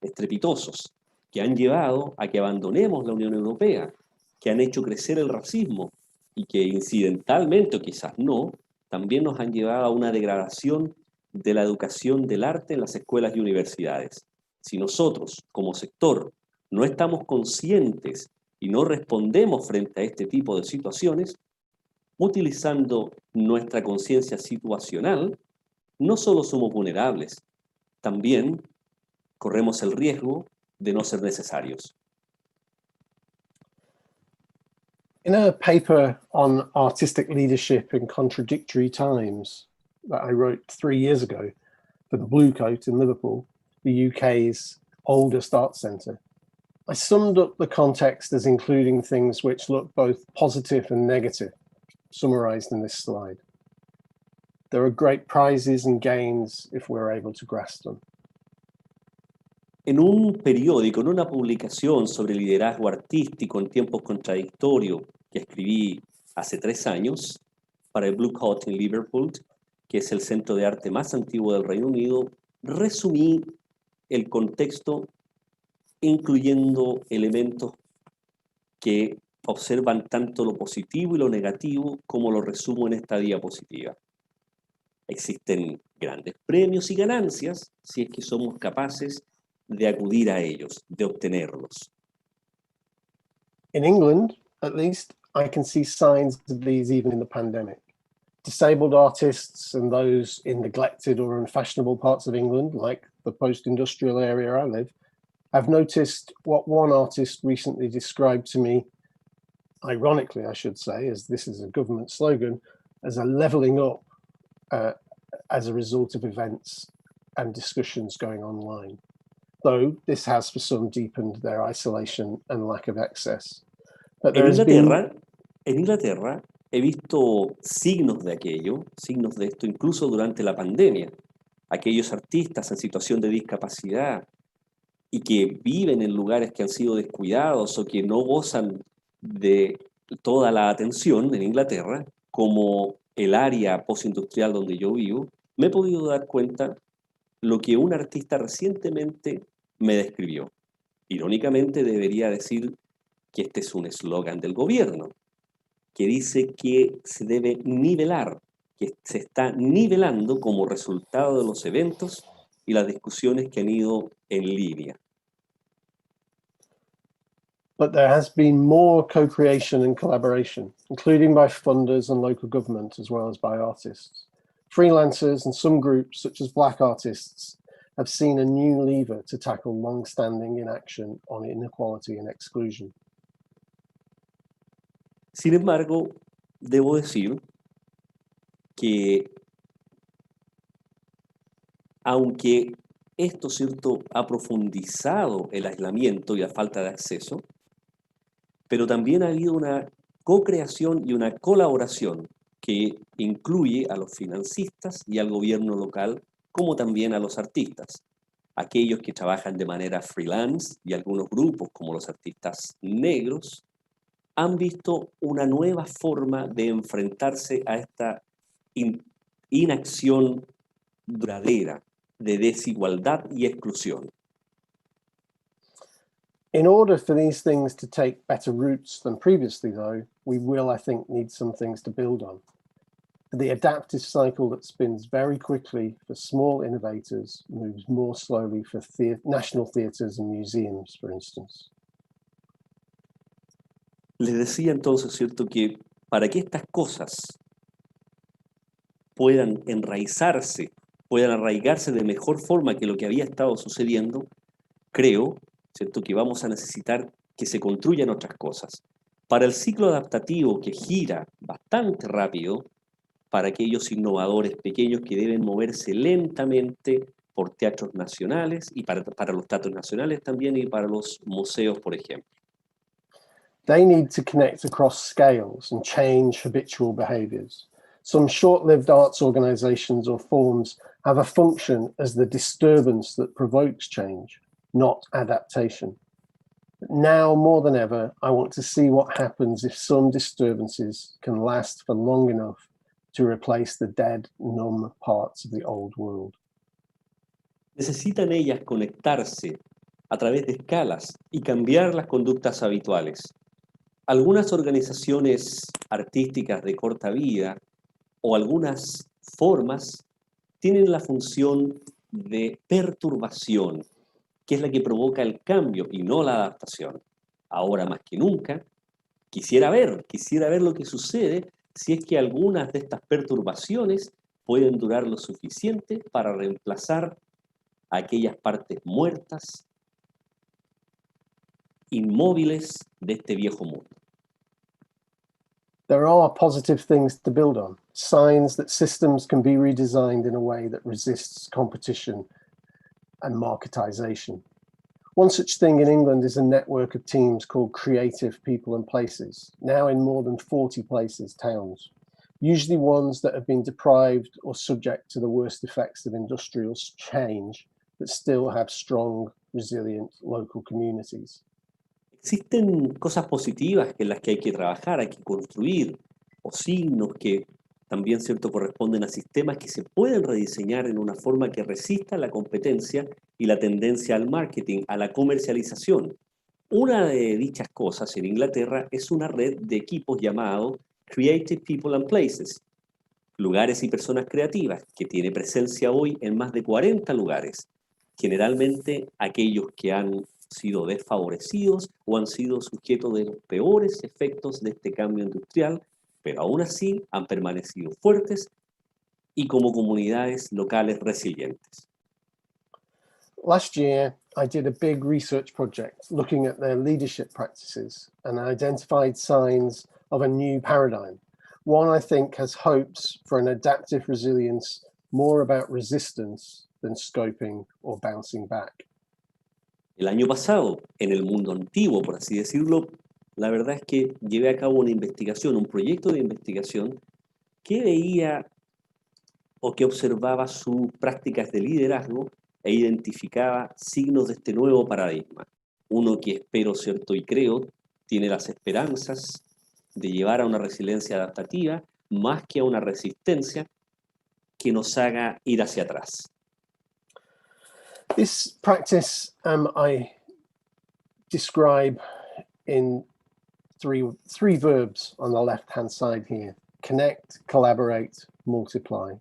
estrepitosos que han llevado a que abandonemos la Unión Europea, que han hecho crecer el racismo y que incidentalmente, o quizás no, también nos han llevado a una degradación de la educación del arte en las escuelas y universidades. Si nosotros, como sector, no estamos conscientes y no respondemos frente a este tipo de situaciones, utilizando nuestra conciencia situacional, no solo somos vulnerables, también corremos el riesgo de no ser necesarios. In a paper on artistic leadership in contradictory times that I wrote 3 years ago for the Blue Coat in Liverpool, the UK's oldest art centre, I summed up the context as including things which look both positive and negative, summarised in this slide. There are great prizes and gains if we're able to grasp them. En un periódico, en una publicación sobre liderazgo artístico en tiempos contradictorios que escribí hace 3 años para el Blue Coat en Liverpool, que es el centro de arte más antiguo del Reino Unido, resumí el contexto incluyendo elementos que observan tanto lo positivo y lo negativo como lo resumo en esta diapositiva. Existen grandes premios y ganancias si es que somos capaces de acudir a ellos, de obtenerlos. In England, at least, I can see signs of these even in the pandemic. Disabled artists and those in neglected or unfashionable parts of England, like the post-industrial area I live, have noticed what one artist recently described to me, ironically I should say, as this is a government slogan, as a levelling up as a result of events and discussions going online. Though this has for some deepened their isolation and lack of access. But en Inglaterra he visto signos de aquello, signos de esto incluso durante la pandemia. Aquellos artistas en situación de discapacidad y que viven en lugares que han sido descuidados o que no gozan de toda la atención en Inglaterra, como el área postindustrial donde yo vivo, me he podido dar cuenta lo que un artista recientemente me describió. Irónicamente debería decir que este es un eslogan del gobierno, que dice que se debe nivelar, que se está nivelando como resultado de los eventos y las discusiones que han ido en línea. But there has been more co-creation and collaboration, including by funders and local government, as well as by artists. Freelancers and some groups, such as Black artists, have seen a new lever to tackle long-standing inaction on inequality and exclusion. Sin embargo, debo decir que aunque esto, ¿cierto?, ha profundizado el aislamiento y la falta de acceso, pero también ha habido una co-creación y una colaboración que incluye a los financistas y al gobierno local, como también a los artistas. Aquellos que trabajan de manera freelance y algunos grupos, como los artistas negros, han visto una nueva forma de enfrentarse a esta inacción duradera de desigualdad y exclusión. In order for these things to take better roots than previously, though, we will, I think, need some things to build on. The adaptive cycle that spins very quickly for small innovators moves more slowly for national theatres and museums, for instance. Les decía entonces, ¿cierto?, que para que estas cosas puedan enraizarse, puedan arraigarse de mejor forma que lo que había estado sucediendo, creo, ¿cierto?, que vamos a necesitar que se construyan otras cosas. Para el ciclo adaptativo que gira bastante rápido, para aquellos innovadores pequeños que deben moverse lentamente por teatros nacionales y para los teatros nacionales también y para los museos, por ejemplo. They need to connect across scales and change habitual behaviours. Some short-lived arts organisations or forms have a function as the disturbance that provokes change, not adaptation. But now, more than ever, I want to see what happens if some disturbances can last for long enough to replace the dead, numb parts of the old world. Necesitan ellas conectarse a través de escalas y cambiar las conductas habituales. Algunas organizaciones artísticas de corta vida o algunas formas tienen la función de perturbación, que es la que provoca el cambio y no la adaptación. Ahora más que nunca, quisiera ver lo que sucede si es que algunas de estas perturbaciones pueden durar lo suficiente para reemplazar aquellas partes muertas, inmóviles de este viejo mundo. There are positive things to build on, signs that systems can be redesigned in a way that resists competition and marketization. One such thing in England is a network of teams called Creative People and Places, now in more than 40 places, towns, usually ones that have been deprived or subject to the worst effects of industrial change, but still have strong, resilient local communities. Existen cosas positivas en las que hay que trabajar, hay que construir, o signos que también, ¿cierto?, corresponden a sistemas que se pueden rediseñar en una forma que resista la competencia y la tendencia al marketing, a la comercialización. Una de dichas cosas en Inglaterra es una red de equipos llamado Creative People and Places, lugares y personas creativas, que tiene presencia hoy en más de 40 lugares. Generalmente aquellos que han sido desfavorecidos o han sido sujetos de los peores efectos de este cambio industrial, pero aún así han permanecido fuertes y como comunidades locales resilientes. Last year, I did a big research project looking at their leadership practices and identified signs of a new paradigm. One I think has hopes for an adaptive resilience more about resistance than scoping or bouncing back. El año pasado, en el mundo antiguo, por así decirlo, la verdad es que llevé a cabo una investigación, un proyecto de investigación que veía o que observaba sus prácticas de liderazgo e identificaba signos de este nuevo paradigma. Uno que espero, cierto y creo, tiene las esperanzas de llevar a una resiliencia adaptativa más que a una resistencia que nos haga ir hacia atrás. This practice I describe in three verbs on the left-hand side here: connect, collaborate, multiply.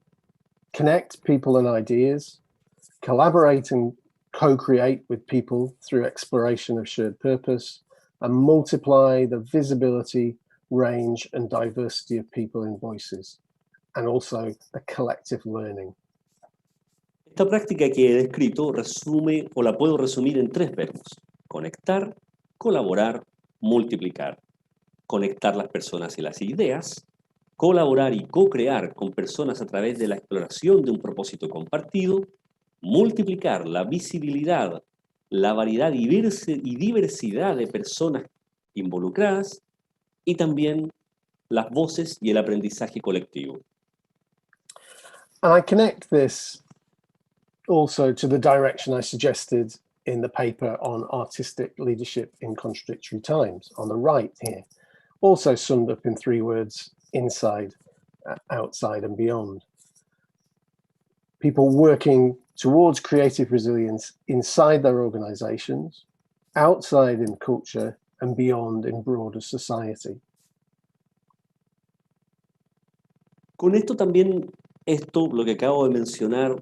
Connect people and ideas, collaborate and co-create with people through exploration of shared purpose, and multiply the visibility, range, and diversity of people and voices, and also the collective learning. Esta práctica que he descrito resume o la puedo resumir en 3 verbos: conectar, colaborar, multiplicar. Conectar las personas y las ideas, colaborar y co-crear con personas a través de la exploración de un propósito compartido, multiplicar la visibilidad, la variedad y diversidad de personas involucradas y también las voces y el aprendizaje colectivo. And I connect this also to the direction I suggested in the paper on artistic leadership in contradictory times, on the right here, also summed up in 3 words: inside, outside, and beyond. People working towards creative resilience inside their organizations, outside in culture, and beyond in broader society. Con esto también, lo que acabo de mencionar,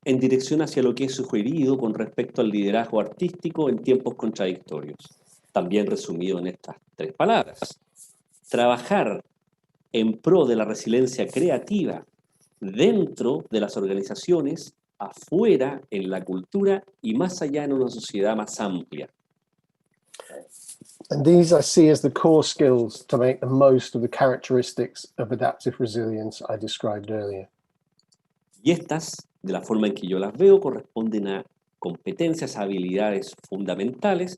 en dirección hacia lo que he sugerido con respecto al liderazgo artístico en tiempos contradictorios. También resumido en estas 3 palabras: trabajar en pro de la resiliencia creativa dentro de las organizaciones, afuera en la cultura y más allá en una sociedad más amplia. And these I see as the core skills to make the most of the characteristics of adaptive resilience I described earlier. Y estas, de la forma en que yo las veo, corresponden a competencias, habilidades fundamentales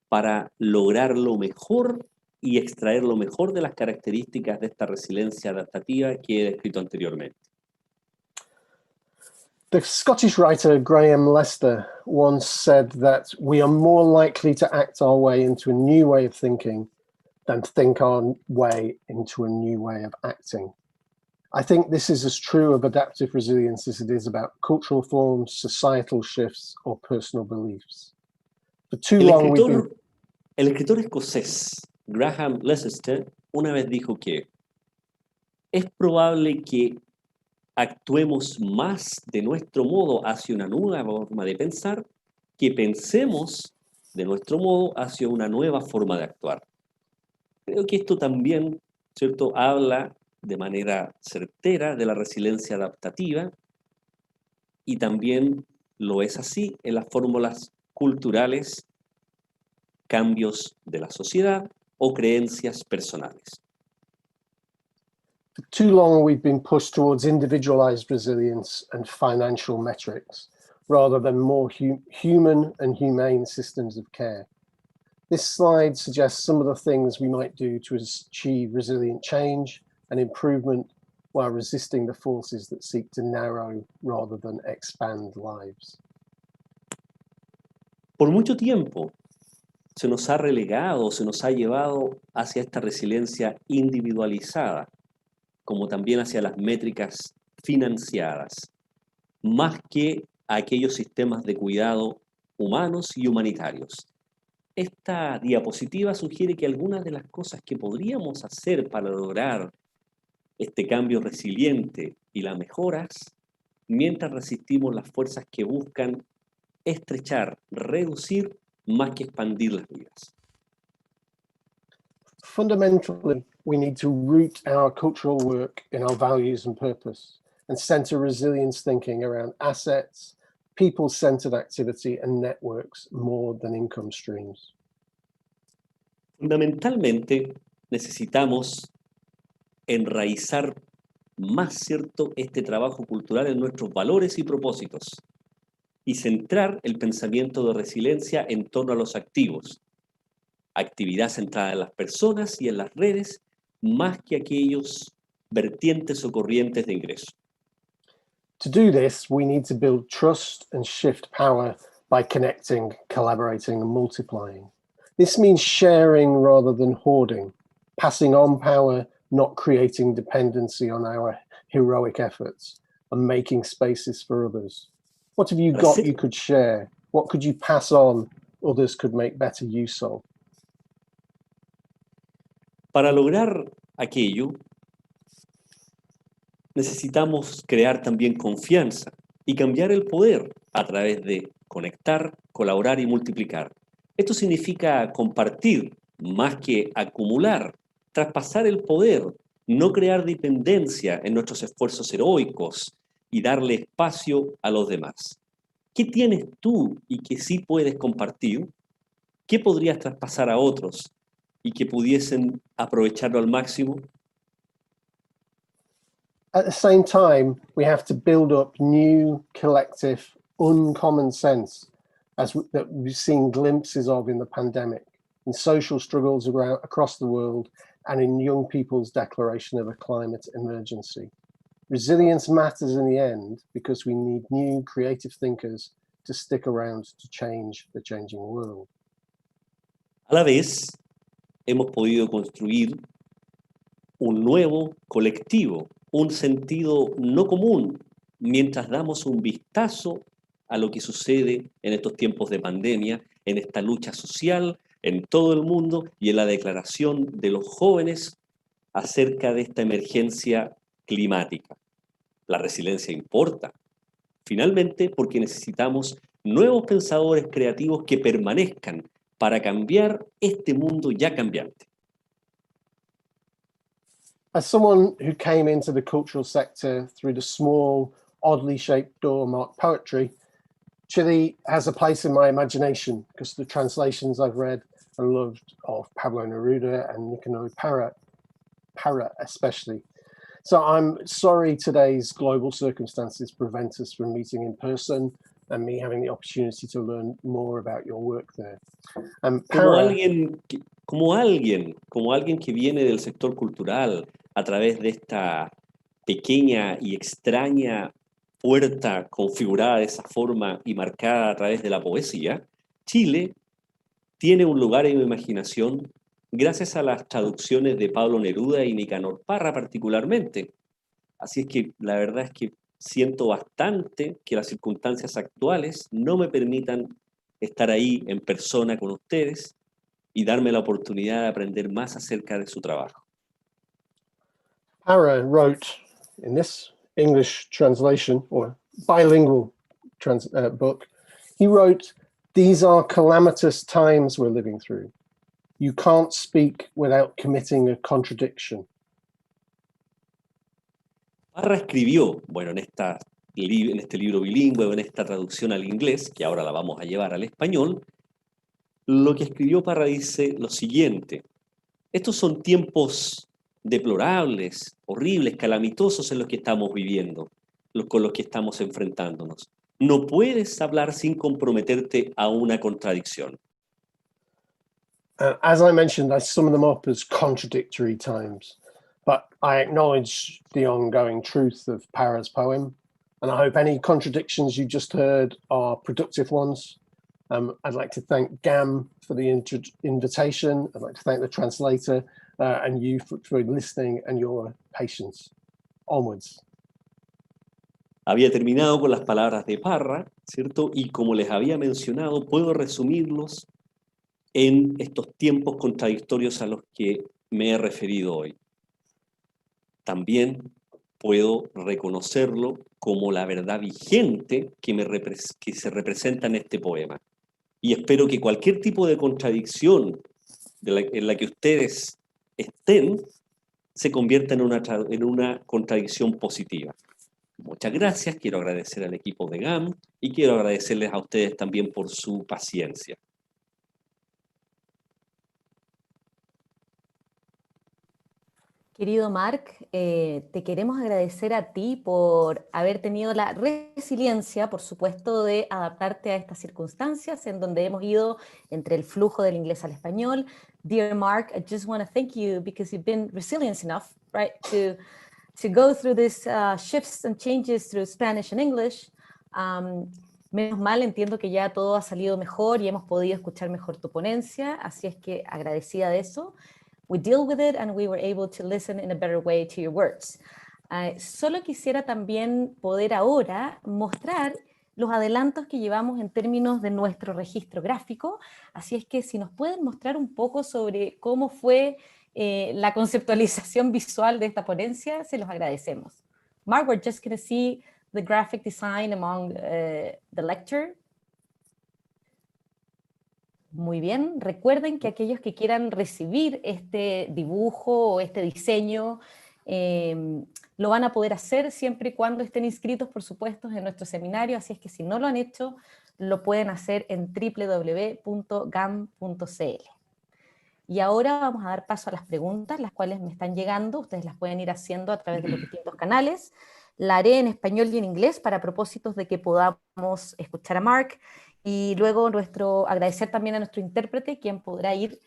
para lograr lo mejor y extraer lo mejor de las características de esta resiliencia adaptativa que he descrito anteriormente. The Scottish writer Graham Lester once said that we are more likely to act our way into a new way of thinking than to think our way into a new way of acting. I think this is as true of adaptive resilience as it is about cultural forms, societal shifts, or personal beliefs. For too long we've been... El escritor escocés Graham Lester una vez dijo que es probable que actuemos más de nuestro modo hacia una nueva forma de pensar que pensemos de nuestro modo hacia una nueva forma de actuar. Creo que esto también, ¿cierto?, habla de manera certera de la resiliencia adaptativa y también lo es así en las fórmulas culturales, cambios de la sociedad o creencias personales. For too long we've been pushed towards individualized resilience and financial metrics rather than more human and humane systems of care. This slide suggests some of the things we might do to achieve resilient change and improvement while resisting the forces that seek to narrow rather than expand lives. Por mucho tiempo se nos ha relegado, se nos ha llevado hacia esta resiliencia individualizada, como también hacia las métricas financiadas, más que a aquellos sistemas de cuidado humanos y humanitarios. Esta diapositiva sugiere que algunas de las cosas que podríamos hacer para lograr este cambio resiliente y las mejoras, mientras resistimos las fuerzas que buscan estrechar, reducir más que expandir las vidas. Fundamentally, we need to root our cultural work in our values and purpose and center resilience thinking around assets, people-centered activity and networks more than income streams. Fundamentalmente, necesitamos enraizar más, ¿cierto?, este trabajo cultural en nuestros valores y propósitos y centrar el pensamiento de resiliencia en torno a los activos, actividad centrada en las personas y en las redes, más que aquellos vertientes o corrientes de ingreso. To do this, we need to build trust and shift power by connecting, collaborating, and multiplying. This means sharing rather than hoarding, passing on power, not creating dependency on our heroic efforts, and making spaces for others. What have you got you could share? What could you pass on others could make better use of? Para lograr aquello, necesitamos crear también confianza y cambiar el poder a través de conectar, colaborar y multiplicar. Esto significa compartir más que acumular, traspasar el poder, no crear dependencia en nuestros esfuerzos heroicos y darle espacio a los demás. ¿Qué tienes tú y que sí puedes compartir? ¿Qué podrías traspasar a otros y que pudiesen aprovecharlo al máximo? At the same time, we have to build up new, collective, uncommon sense that we've seen glimpses of in the pandemic, in social struggles across the world, and in young people's declaration of a climate emergency. Resilience matters in the end because we need new creative thinkers to stick around to change the changing world. A la vez, hemos podido construir un nuevo colectivo, un sentido no común, mientras damos un vistazo a lo que sucede en estos tiempos de pandemia, en esta lucha social, en todo el mundo y en la declaración de los jóvenes acerca de esta emergencia climática. La resiliencia importa, finalmente porque necesitamos nuevos pensadores creativos que permanezcan para cambiar este mundo ya cambiante. As someone who came into the cultural sector through the small, oddly shaped door marked poetry, Chile has a place in my imagination because the translations I've read and loved of Pablo Neruda and Nicanor Parra especially. So I'm sorry today's global circumstances prevent us from meeting in person and me having the opportunity to learn more about your work there. Como alguien que viene del sector cultural a través de esta pequeña y extraña puerta configurada de esa forma y marcada a través de la poesía, Chile tiene un lugar en mi imaginación gracias a las traducciones de Pablo Neruda y Nicanor Parra particularmente. Así es que la verdad es que siento bastante que las circunstancias actuales no me permitan estar ahí en persona con ustedes y darme la oportunidad de aprender más acerca de su trabajo. Parra wrote in this English translation or bilingual book, he wrote, "These are calamitous times we're living through. You can't speak without committing a contradiction." Parra escribió, bueno, en este libro bilingüe o en esta traducción al inglés, que ahora la vamos a llevar al español, lo que escribió Parra dice lo siguiente: estos son tiempos deplorables, horribles, calamitosos en los que estamos viviendo, con los que estamos enfrentándonos. No puedes hablar sin comprometerte a una contradicción. As I mentioned, I sum them up as contradictory times, but I acknowledge the ongoing truth of Parra's poem, and I hope any contradictions you just heard are productive ones. I'd like to thank GAM for the invitation. I'd like to thank the translator and you for listening and your patience. Onwards. Había terminado con las palabras de Parra, ¿cierto? Y como les había mencionado, puedo resumirlos en estos tiempos contradictorios a los que me he referido hoy. También puedo reconocerlo como la verdad vigente que se representa en este poema. y espero que cualquier tipo de contradicción en la que ustedes estén se convierta en una contradicción positiva. Muchas gracias, quiero agradecer al equipo de GAM y quiero agradecerles a ustedes también por su paciencia. Querido Marc, te queremos agradecer a ti por haber tenido la resiliencia, por supuesto, de adaptarte a estas circunstancias en donde hemos ido entre el flujo del inglés al español. Dear Marc, I just want to thank you because you've been resilient enough, right, to go through these shifts and changes through Spanish and English. Menos mal, entiendo que ya todo ha salido mejor y hemos podido escuchar mejor tu ponencia, así es que agradecida de eso. We deal with it and we were able to listen in a better way to your words. Solo quisiera también poder ahora mostrar los adelantos que llevamos en términos de nuestro registro gráfico, así es que si nos pueden mostrar un poco sobre cómo fue la conceptualización visual de esta ponencia, se los agradecemos. Marc, we're just going to see the graphic design among the lecture. Muy bien, recuerden que aquellos que quieran recibir este dibujo o este diseño lo van a poder hacer siempre y cuando estén inscritos, por supuesto, en nuestro seminario, así es que si no lo han hecho, lo pueden hacer en www.gam.cl. Y ahora vamos a dar paso a las preguntas, las cuales me están llegando, ustedes las pueden ir haciendo a través de los distintos canales. La haré en español y en inglés para propósitos de que podamos escuchar a Marc. Y luego agradecer también a nuestro intérprete, quien podrá ir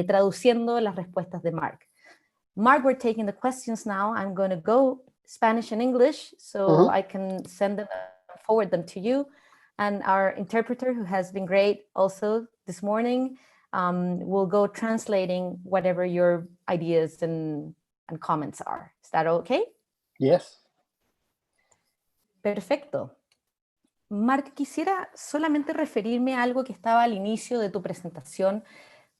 traduciendo las respuestas de Marc. Marc, we're taking the questions now. I'm going to go Spanish and English, so I can forward them to you. And our interpreter, who has been great also this morning, will go translating whatever your ideas and comments are. Is that okay? Yes. Perfecto. Marc, quisiera solamente referirme a algo que estaba al inicio de tu presentación,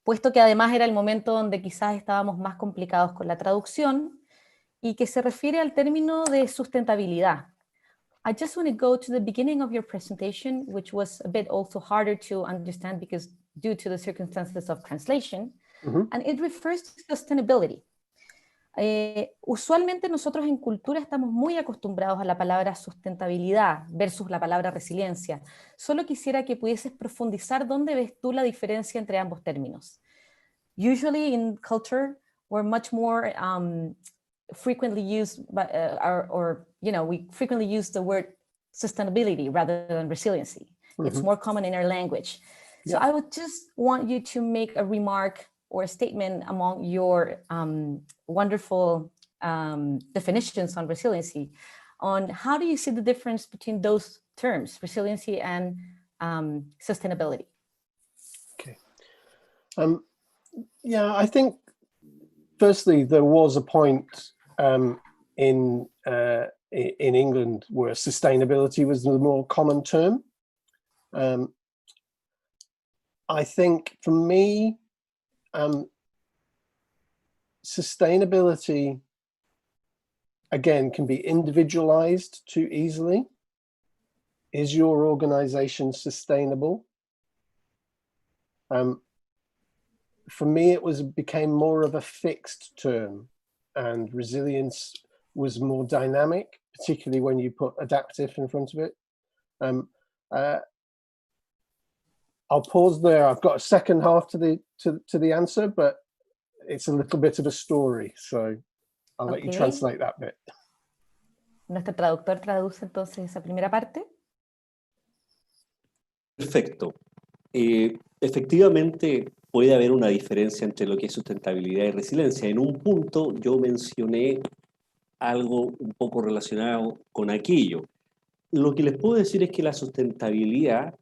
puesto que además era el momento donde quizás estábamos más complicados con la traducción, y que se refiere al término de sustentabilidad. I just want to go to the beginning of your presentation, which was a bit also harder to understand because due to the circumstances of translation, and it refers to sustainability. Usualmente nosotros en cultura estamos muy acostumbrados a la palabra sustentabilidad versus la palabra resiliencia. Solo quisiera que pudieses profundizar dónde ves tú la diferencia entre ambos términos. Usually in culture, we're much more frequently used, we frequently use the word sustainability rather than resiliency. It's more common in our language. So I would just want you to make a remark or a statement among your wonderful definitions on resiliency, on how do you see the difference between those terms, resiliency and sustainability? Okay. Yeah, I think firstly there was a point in England where sustainability was the more common term. I think for me, sustainability, again, can be individualized too easily. Is your organization sustainable? For me, it became more of a fixed term, and resilience was more dynamic, particularly when you put adaptive in front of it. I'll pause there. I've got a second half to the answer, but it's a little bit of a story, so I'll let you translate that bit. Nuestro traductor traduce entonces esa primera parte. Perfecto. Efectivamente, puede haber una diferencia entre lo que es sustentabilidad y resiliencia. En un punto yo mencioné algo un poco relacionado con aquello. Lo que les puedo decir es que la sustentabilidad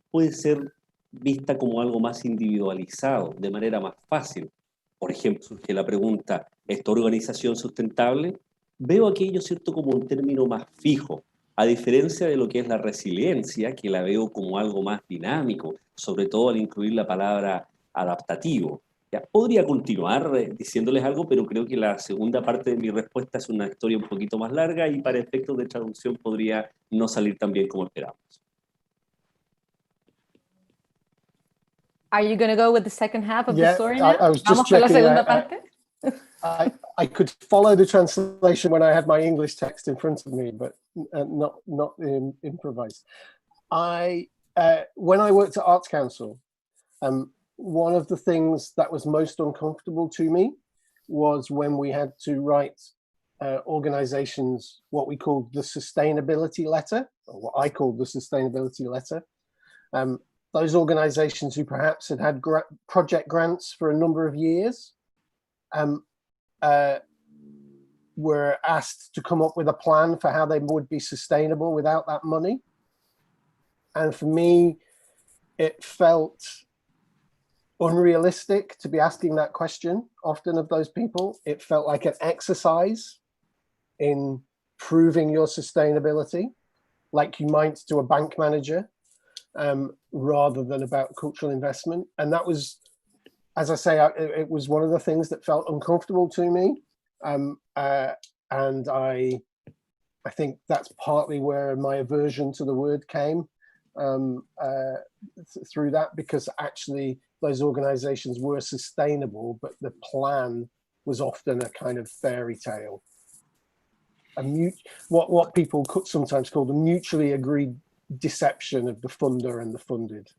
puede ser vista como algo más individualizado, de manera más fácil. Por ejemplo, surge la pregunta, ¿esta organización sustentable? Veo aquello, ¿cierto?, como un término más fijo, a diferencia de lo que es la resiliencia, que la veo como algo más dinámico, sobre todo al incluir la palabra adaptativo. Ya, podría continuar diciéndoles algo, pero creo que la segunda parte de mi respuesta es una historia un poquito más larga y para efectos de traducción podría no salir tan bien como esperamos. Are you going to go with the second half of the Yeah, story now? I was just Vamos con la checking. segunda parte. I could follow the translation when I had my English text in front of me, but not improvised. When I worked at Arts Council, one of the things that was most uncomfortable to me was when we had to write organizations what we called the sustainability letter, or what I called the sustainability letter. Those organizations who perhaps had project grants for a number of years were asked to come up with a plan for how they would be sustainable without that money. And for me, it felt unrealistic to be asking that question often of those people. It felt like an exercise in proving your sustainability, like you might to a bank manager, rather than about cultural investment. And that was, as I say, it was one of the things that felt uncomfortable to me. And I think that's partly where my aversion to the word came through that, because actually those organizations were sustainable, but the plan was often a kind of fairy tale. What people could sometimes call the mutually agreed deception of the funder and the funded.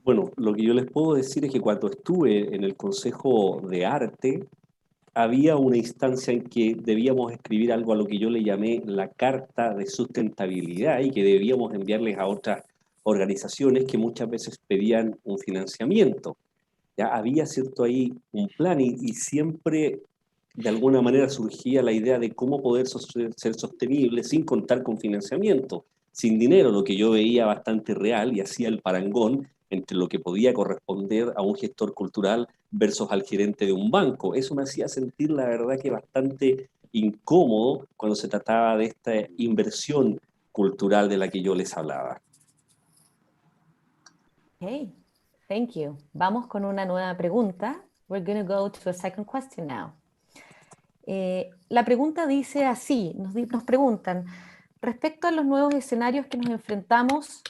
Bueno, lo que yo les puedo decir es que cuando estuve en el Consejo de Arte, había una instancia en que debíamos escribir algo a lo que yo le llamé la carta de sustentabilidad y que debíamos enviarles a otras organizaciones que muchas veces pedían un financiamiento. Ya había, cierto, ahí un plan y siempre de alguna manera surgía la idea de cómo poder ser sostenible sin contar con financiamiento, sin dinero, lo que yo veía bastante real y hacía el parangón entre lo que podía corresponder a un gestor cultural versus al gerente de un banco. Eso me hacía sentir, la verdad, que bastante incómodo cuando se trataba de esta inversión cultural de la que yo les hablaba. Okay, thank you. Vamos con una nueva pregunta. We're going to go to a second question now. La pregunta dice así, nos preguntan, respecto a los nuevos escenarios que nos enfrentamos,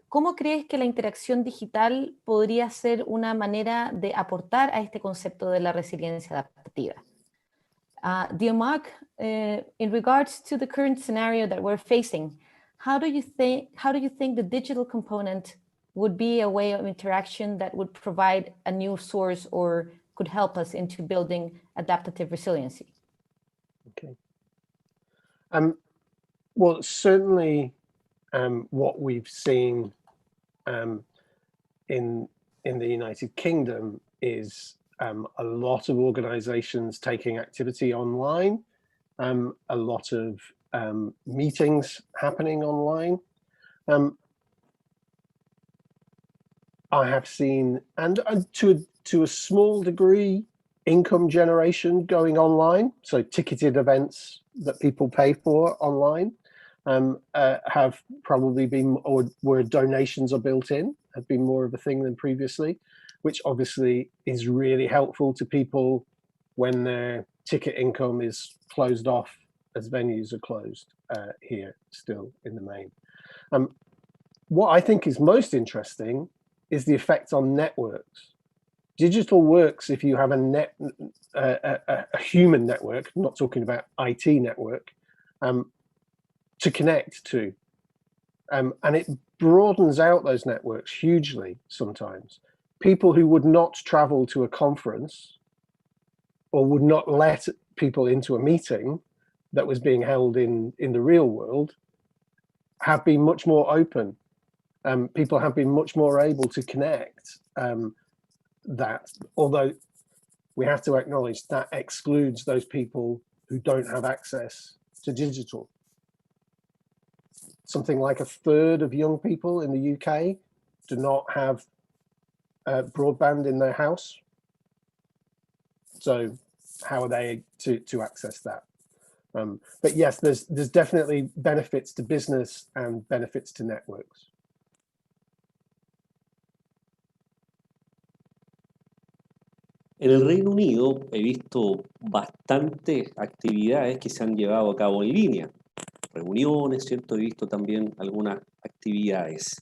¿cómo crees que la interacción digital podría ser una manera de aportar a este concepto de la resiliencia adaptativa? Dear Mark, in regards to the current scenario that we're facing, how do you think the digital component would be a way of interaction that would provide a new source or could help us into building adaptive resiliency? Okay. Well, certainly what we've seen in the United Kingdom is a lot of organizations taking activity online, a lot of meetings happening online. I have seen, and to a small degree, income generation going online. So ticketed events that people pay for online have probably been, or where donations are built in, have been more of a thing than previously, which obviously is really helpful to people when their ticket income is closed off as venues are closed here still in the main. What I think is most interesting is the effect on networks. Digital works if you have a human network, I'm not talking about IT network, to connect to. And it broadens out those networks hugely sometimes. People who would not travel to a conference or would not let people into a meeting that was being held in the real world have been much more open. People have been much more able to connect. That, although we have to acknowledge that excludes those people who don't have access to digital. Something like a third of young people in the UK do not have broadband in their house. So how are they to access that? But yes, there's definitely benefits to business and benefits to networks. En el Reino Unido he visto bastantes actividades que se han llevado a cabo en línea. Reuniones, ¿cierto? He visto también algunas actividades.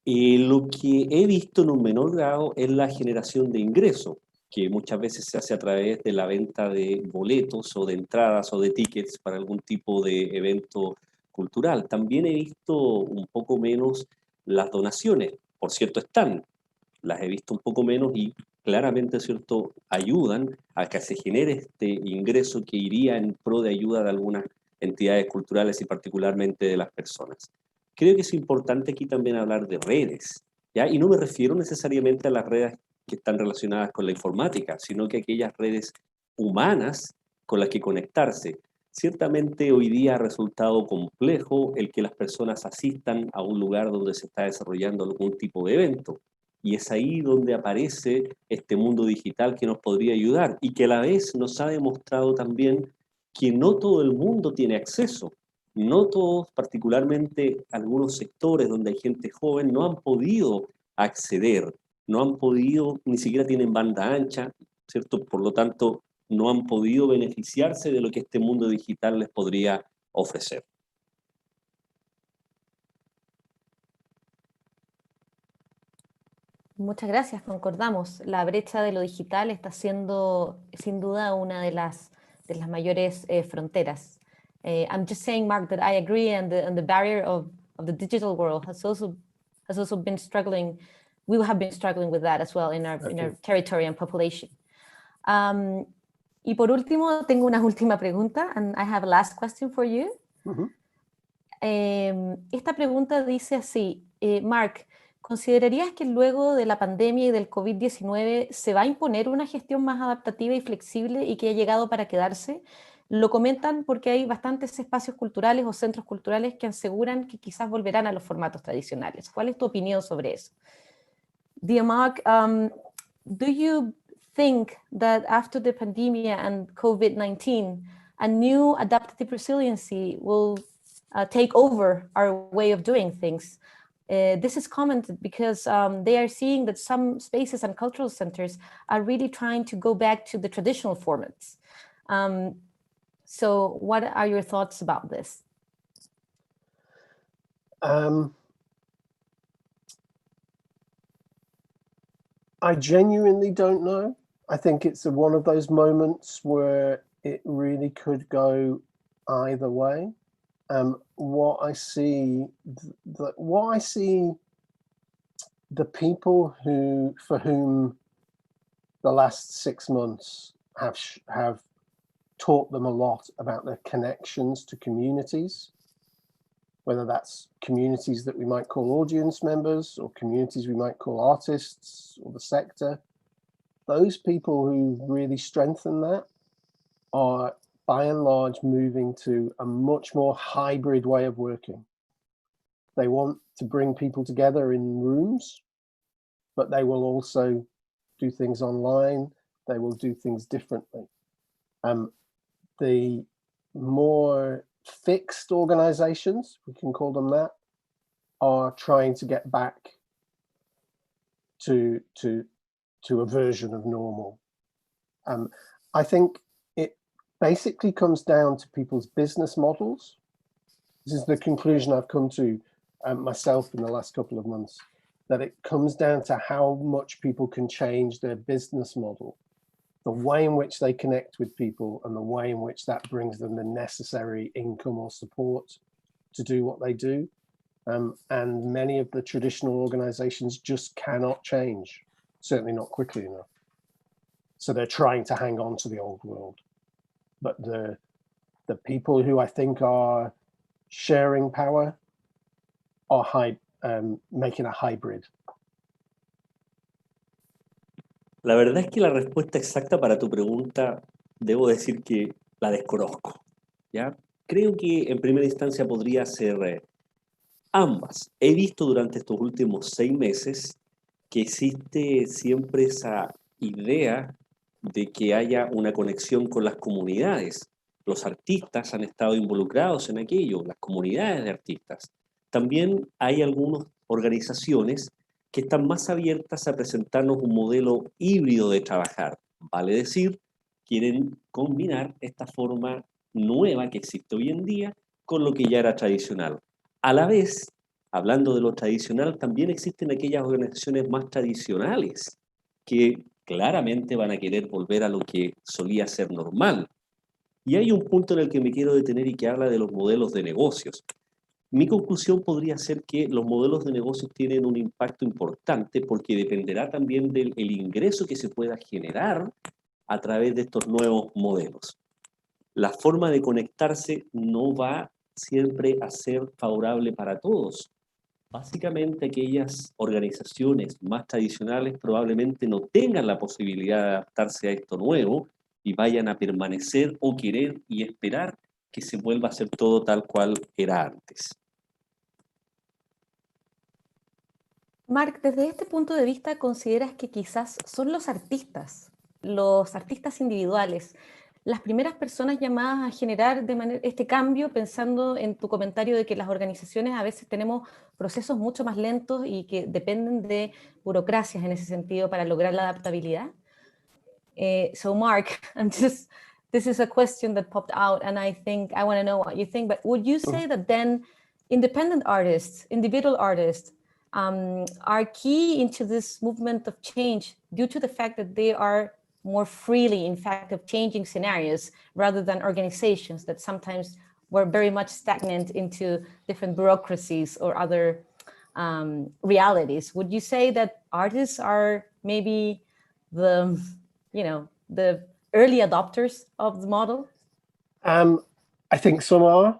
Lo que he visto en un menor grado es la generación de ingresos, que muchas veces se hace a través de la venta de boletos o de entradas o de tickets para algún tipo de evento cultural. También he visto un poco menos las donaciones. Por cierto, están, las he visto un poco menos y claramente, ¿cierto?, ayudan a que se genere este ingreso que iría en pro de ayuda de algunas entidades culturales y particularmente de las personas. Creo que es importante aquí también hablar de redes, ¿ya? Y no me refiero necesariamente a las redes que están relacionadas con la informática, sino que aquellas redes humanas con las que conectarse. Ciertamente hoy día ha resultado complejo el que las personas asistan a un lugar donde se está desarrollando algún tipo de evento. Y es ahí donde aparece este mundo digital que nos podría ayudar y que a la vez nos ha demostrado también que no todo el mundo tiene acceso. No todos, particularmente algunos sectores donde hay gente joven, no han podido acceder, no han podido, ni siquiera tienen banda ancha, ¿cierto? Por lo tanto, no han podido beneficiarse de lo que este mundo digital les podría ofrecer. Muchas gracias, concordamos. La brecha de lo digital está siendo, sin duda, una de las mayores fronteras. I'm just saying, Mark, that I agree, and the barrier of the digital world has also been struggling. We have been struggling with that as well in our territory and population. Y por último, tengo una última pregunta, and I have a last question for you. Esta pregunta dice así, Mark, ¿considerarías que luego de la pandemia y del COVID-19 se va a imponer una gestión más adaptativa y flexible y que ha llegado para quedarse? Lo comentan porque hay bastantes espacios culturales o centros culturales que aseguran que quizás volverán a los formatos tradicionales. ¿Cuál es tu opinión sobre eso? Dear Mark, do you think that after the pandemic and COVID-19, a new adaptive resiliency will take over our way of doing things? This is commented because they are seeing that some spaces and cultural centers are really trying to go back to the traditional formats. So what are your thoughts about this? I genuinely don't know. I think it's one of those moments where it really could go either way. What I see, the people for whom the last 6 months have taught them a lot about their connections to communities, whether that's communities that we might call audience members or communities we might call artists or the sector. Those people who really strengthen that are by and large moving to a much more hybrid way of working. They want to bring people together in rooms, but they will also do things online. They will do things differently. The more fixed organizations, we can call them that, are trying to get back to a version of normal. I think it basically comes down to people's business models. This is the conclusion I've come to myself in the last couple of months, that it comes down to how much people can change their business model, the way in which they connect with people and the way in which that brings them the necessary income or support to do what they do. And many of the traditional organizations just cannot change, certainly not quickly enough. So they're trying to hang on to the old world. But the people who I think are sharing power are making a hybrid. La verdad es que la respuesta exacta para tu pregunta, debo decir que la desconozco, ¿ya? Creo que en primera instancia podría ser ambas. He visto durante estos últimos 6 meses que existe siempre esa idea de que haya una conexión con las comunidades. Los artistas han estado involucrados en aquello, las comunidades de artistas. También hay algunas organizaciones que están más abiertas a presentarnos un modelo híbrido de trabajar. Vale decir, quieren combinar esta forma nueva que existe hoy en día con lo que ya era tradicional. A la vez, hablando de lo tradicional, también existen aquellas organizaciones más tradicionales que claramente van a querer volver a lo que solía ser normal. Y hay un punto en el que me quiero detener y que habla de los modelos de negocios. Mi conclusión podría ser que los modelos de negocios tienen un impacto importante porque dependerá también del ingreso que se pueda generar a través de estos nuevos modelos. La forma de conectarse no va siempre a ser favorable para todos. Básicamente aquellas organizaciones más tradicionales probablemente no tengan la posibilidad de adaptarse a esto nuevo y vayan a permanecer o querer y esperar que se vuelva a hacer todo tal cual era antes. Marc, desde este punto de vista, ¿consideras que quizás son los artistas individuales, las primeras personas llamadas a generar este cambio, pensando en tu comentario de que las organizaciones a veces tenemos procesos mucho más lentos y que dependen de burocracias en ese sentido para lograr la adaptabilidad? So Marc, this is a question that popped out and I want to know what you think, but would you say that then independent artists, individual artists, are key into this movement of change due to the fact that they are more freely, in fact, of changing scenarios rather than organizations that sometimes were very much stagnant into different bureaucracies or other realities? Would you say that artists are maybe the early adopters of the model? I think some are.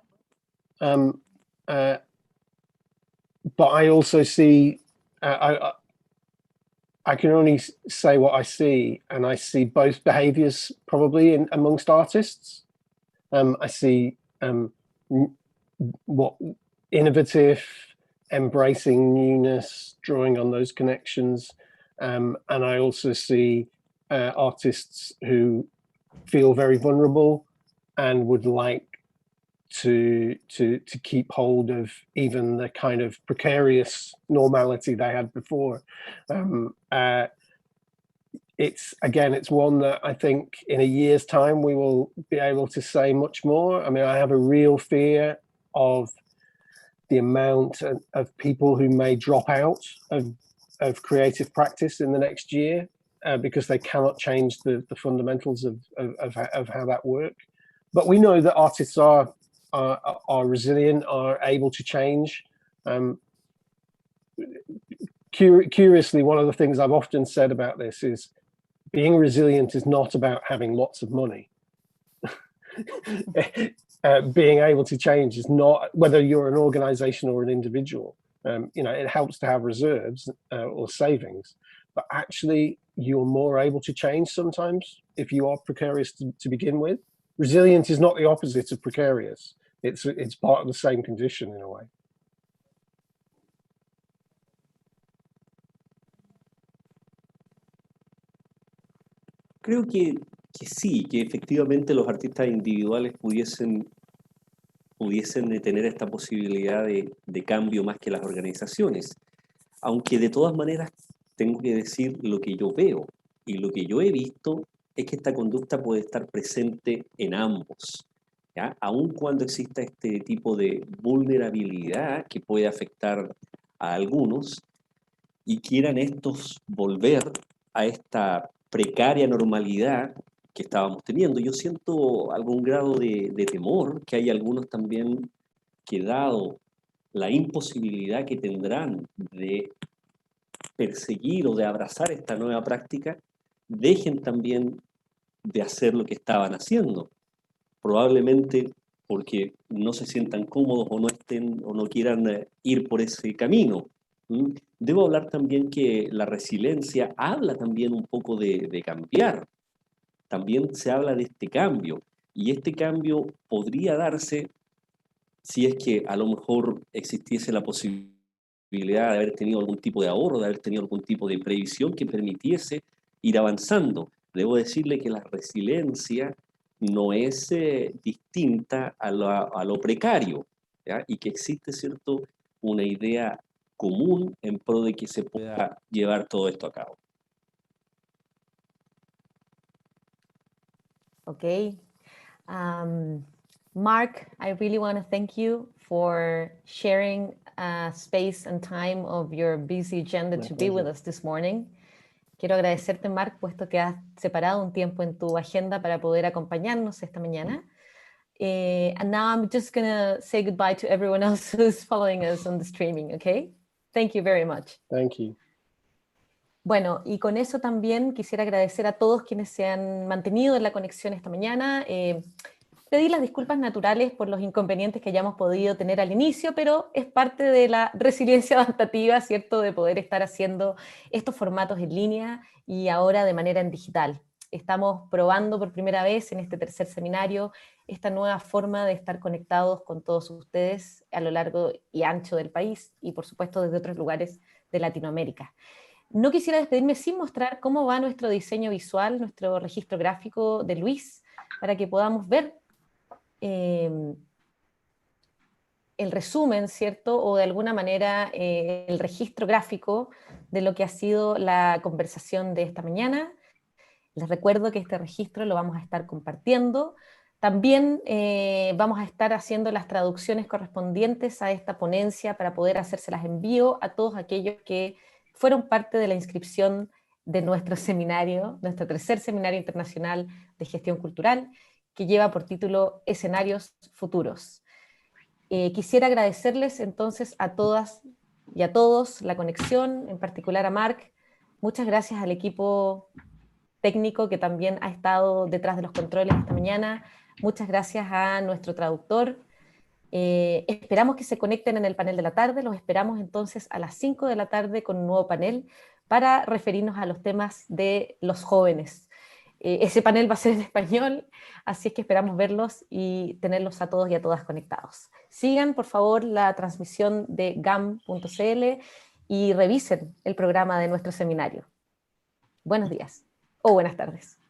But I also see, I can only say what I see, and I see both behaviors probably amongst artists. I see what innovative, embracing newness, drawing on those connections. And I also see artists who feel very vulnerable and would like to keep hold of even the kind of precarious normality they had before. It's one that I think in a year's time we will be able to say much more. I mean, I have a real fear of the amount of people who may drop out of creative practice in the next year because they cannot change the fundamentals of how that work. But we know that artists are resilient, are able to change. Curiously, one of the things I've often said about this is being resilient is not about having lots of money. Being able to change is not, whether you're an organization or an individual, it helps to have reserves or savings, but actually you're more able to change sometimes if you are precarious to begin with. Resilient is not the opposite of precarious. It's part of the same condition in a way. Creo que sí, que efectivamente los artistas individuales pudiesen tener esta posibilidad de cambio más que las organizaciones. Aunque de todas maneras tengo que decir lo que yo veo y lo que yo he visto es que esta conducta puede estar presente en ambos, ¿ya? Aun cuando exista este tipo de vulnerabilidad que puede afectar a algunos y quieran estos volver a esta precaria normalidad que estábamos teniendo. Yo siento algún grado de temor que hay algunos también que, dado la imposibilidad que tendrán de perseguir o de abrazar esta nueva práctica, dejen también de hacer lo que estaban haciendo, probablemente porque no se sientan cómodos o no estén o no quieran ir por ese camino. Debo hablar también que la resiliencia habla también un poco de cambiar. También se habla de este cambio, y este cambio podría darse si es que a lo mejor existiese la posibilidad de haber tenido algún tipo de ahorro, de haber tenido algún tipo de previsión que permitiese ir avanzando. Debo decirle que la resiliencia no es distinta a lo precario, ¿ya? Y que existe, ¿cierto?, una idea común en pro de que se pueda llevar todo esto a cabo. Okay. Marc, I really want to thank you for sharing space and time of your busy agenda to be with us this morning. Quiero agradecerte, Mark, puesto que has separado un tiempo en tu agenda para poder acompañarnos esta mañana. And now I'm just going to say goodbye to everyone else who's following us on the streaming, okay? Thank you very much. Thank you. Bueno, y con eso también quisiera agradecer a todos quienes se han mantenido en la conexión esta mañana. Pedir las disculpas naturales por los inconvenientes que hayamos podido tener al inicio, pero es parte de la resiliencia adaptativa, ¿cierto?, de poder estar haciendo estos formatos en línea y ahora de manera en digital. Estamos probando por primera vez en este tercer seminario esta nueva forma de estar conectados con todos ustedes a lo largo y ancho del país y por supuesto desde otros lugares de Latinoamérica. No quisiera despedirme sin mostrar cómo va nuestro diseño visual, nuestro registro gráfico de Luis, para que podamos ver el resumen, ¿cierto? O de alguna manera el registro gráfico de lo que ha sido la conversación de esta mañana. Les recuerdo que este registro lo vamos a estar compartiendo. También vamos a estar haciendo las traducciones correspondientes a esta ponencia para poder hacérselas envío a todos aquellos que fueron parte de la inscripción de nuestro seminario, nuestro tercer seminario internacional de gestión cultural, que lleva por título Escenarios, Futuros. Quisiera agradecerles entonces a todas y a todos la conexión, en particular a Mark. Muchas gracias al equipo técnico que también ha estado detrás de los controles esta mañana. Muchas gracias a nuestro traductor. Esperamos que se conecten en el panel de la tarde. Los esperamos entonces a las 5 de la tarde con un nuevo panel para referirnos a los temas de los jóvenes. Ese panel va a ser en español, así es que esperamos verlos y tenerlos a todos y a todas conectados. Sigan, por favor, la transmisión de gam.cl y revisen el programa de nuestro seminario. Buenos días o buenas tardes.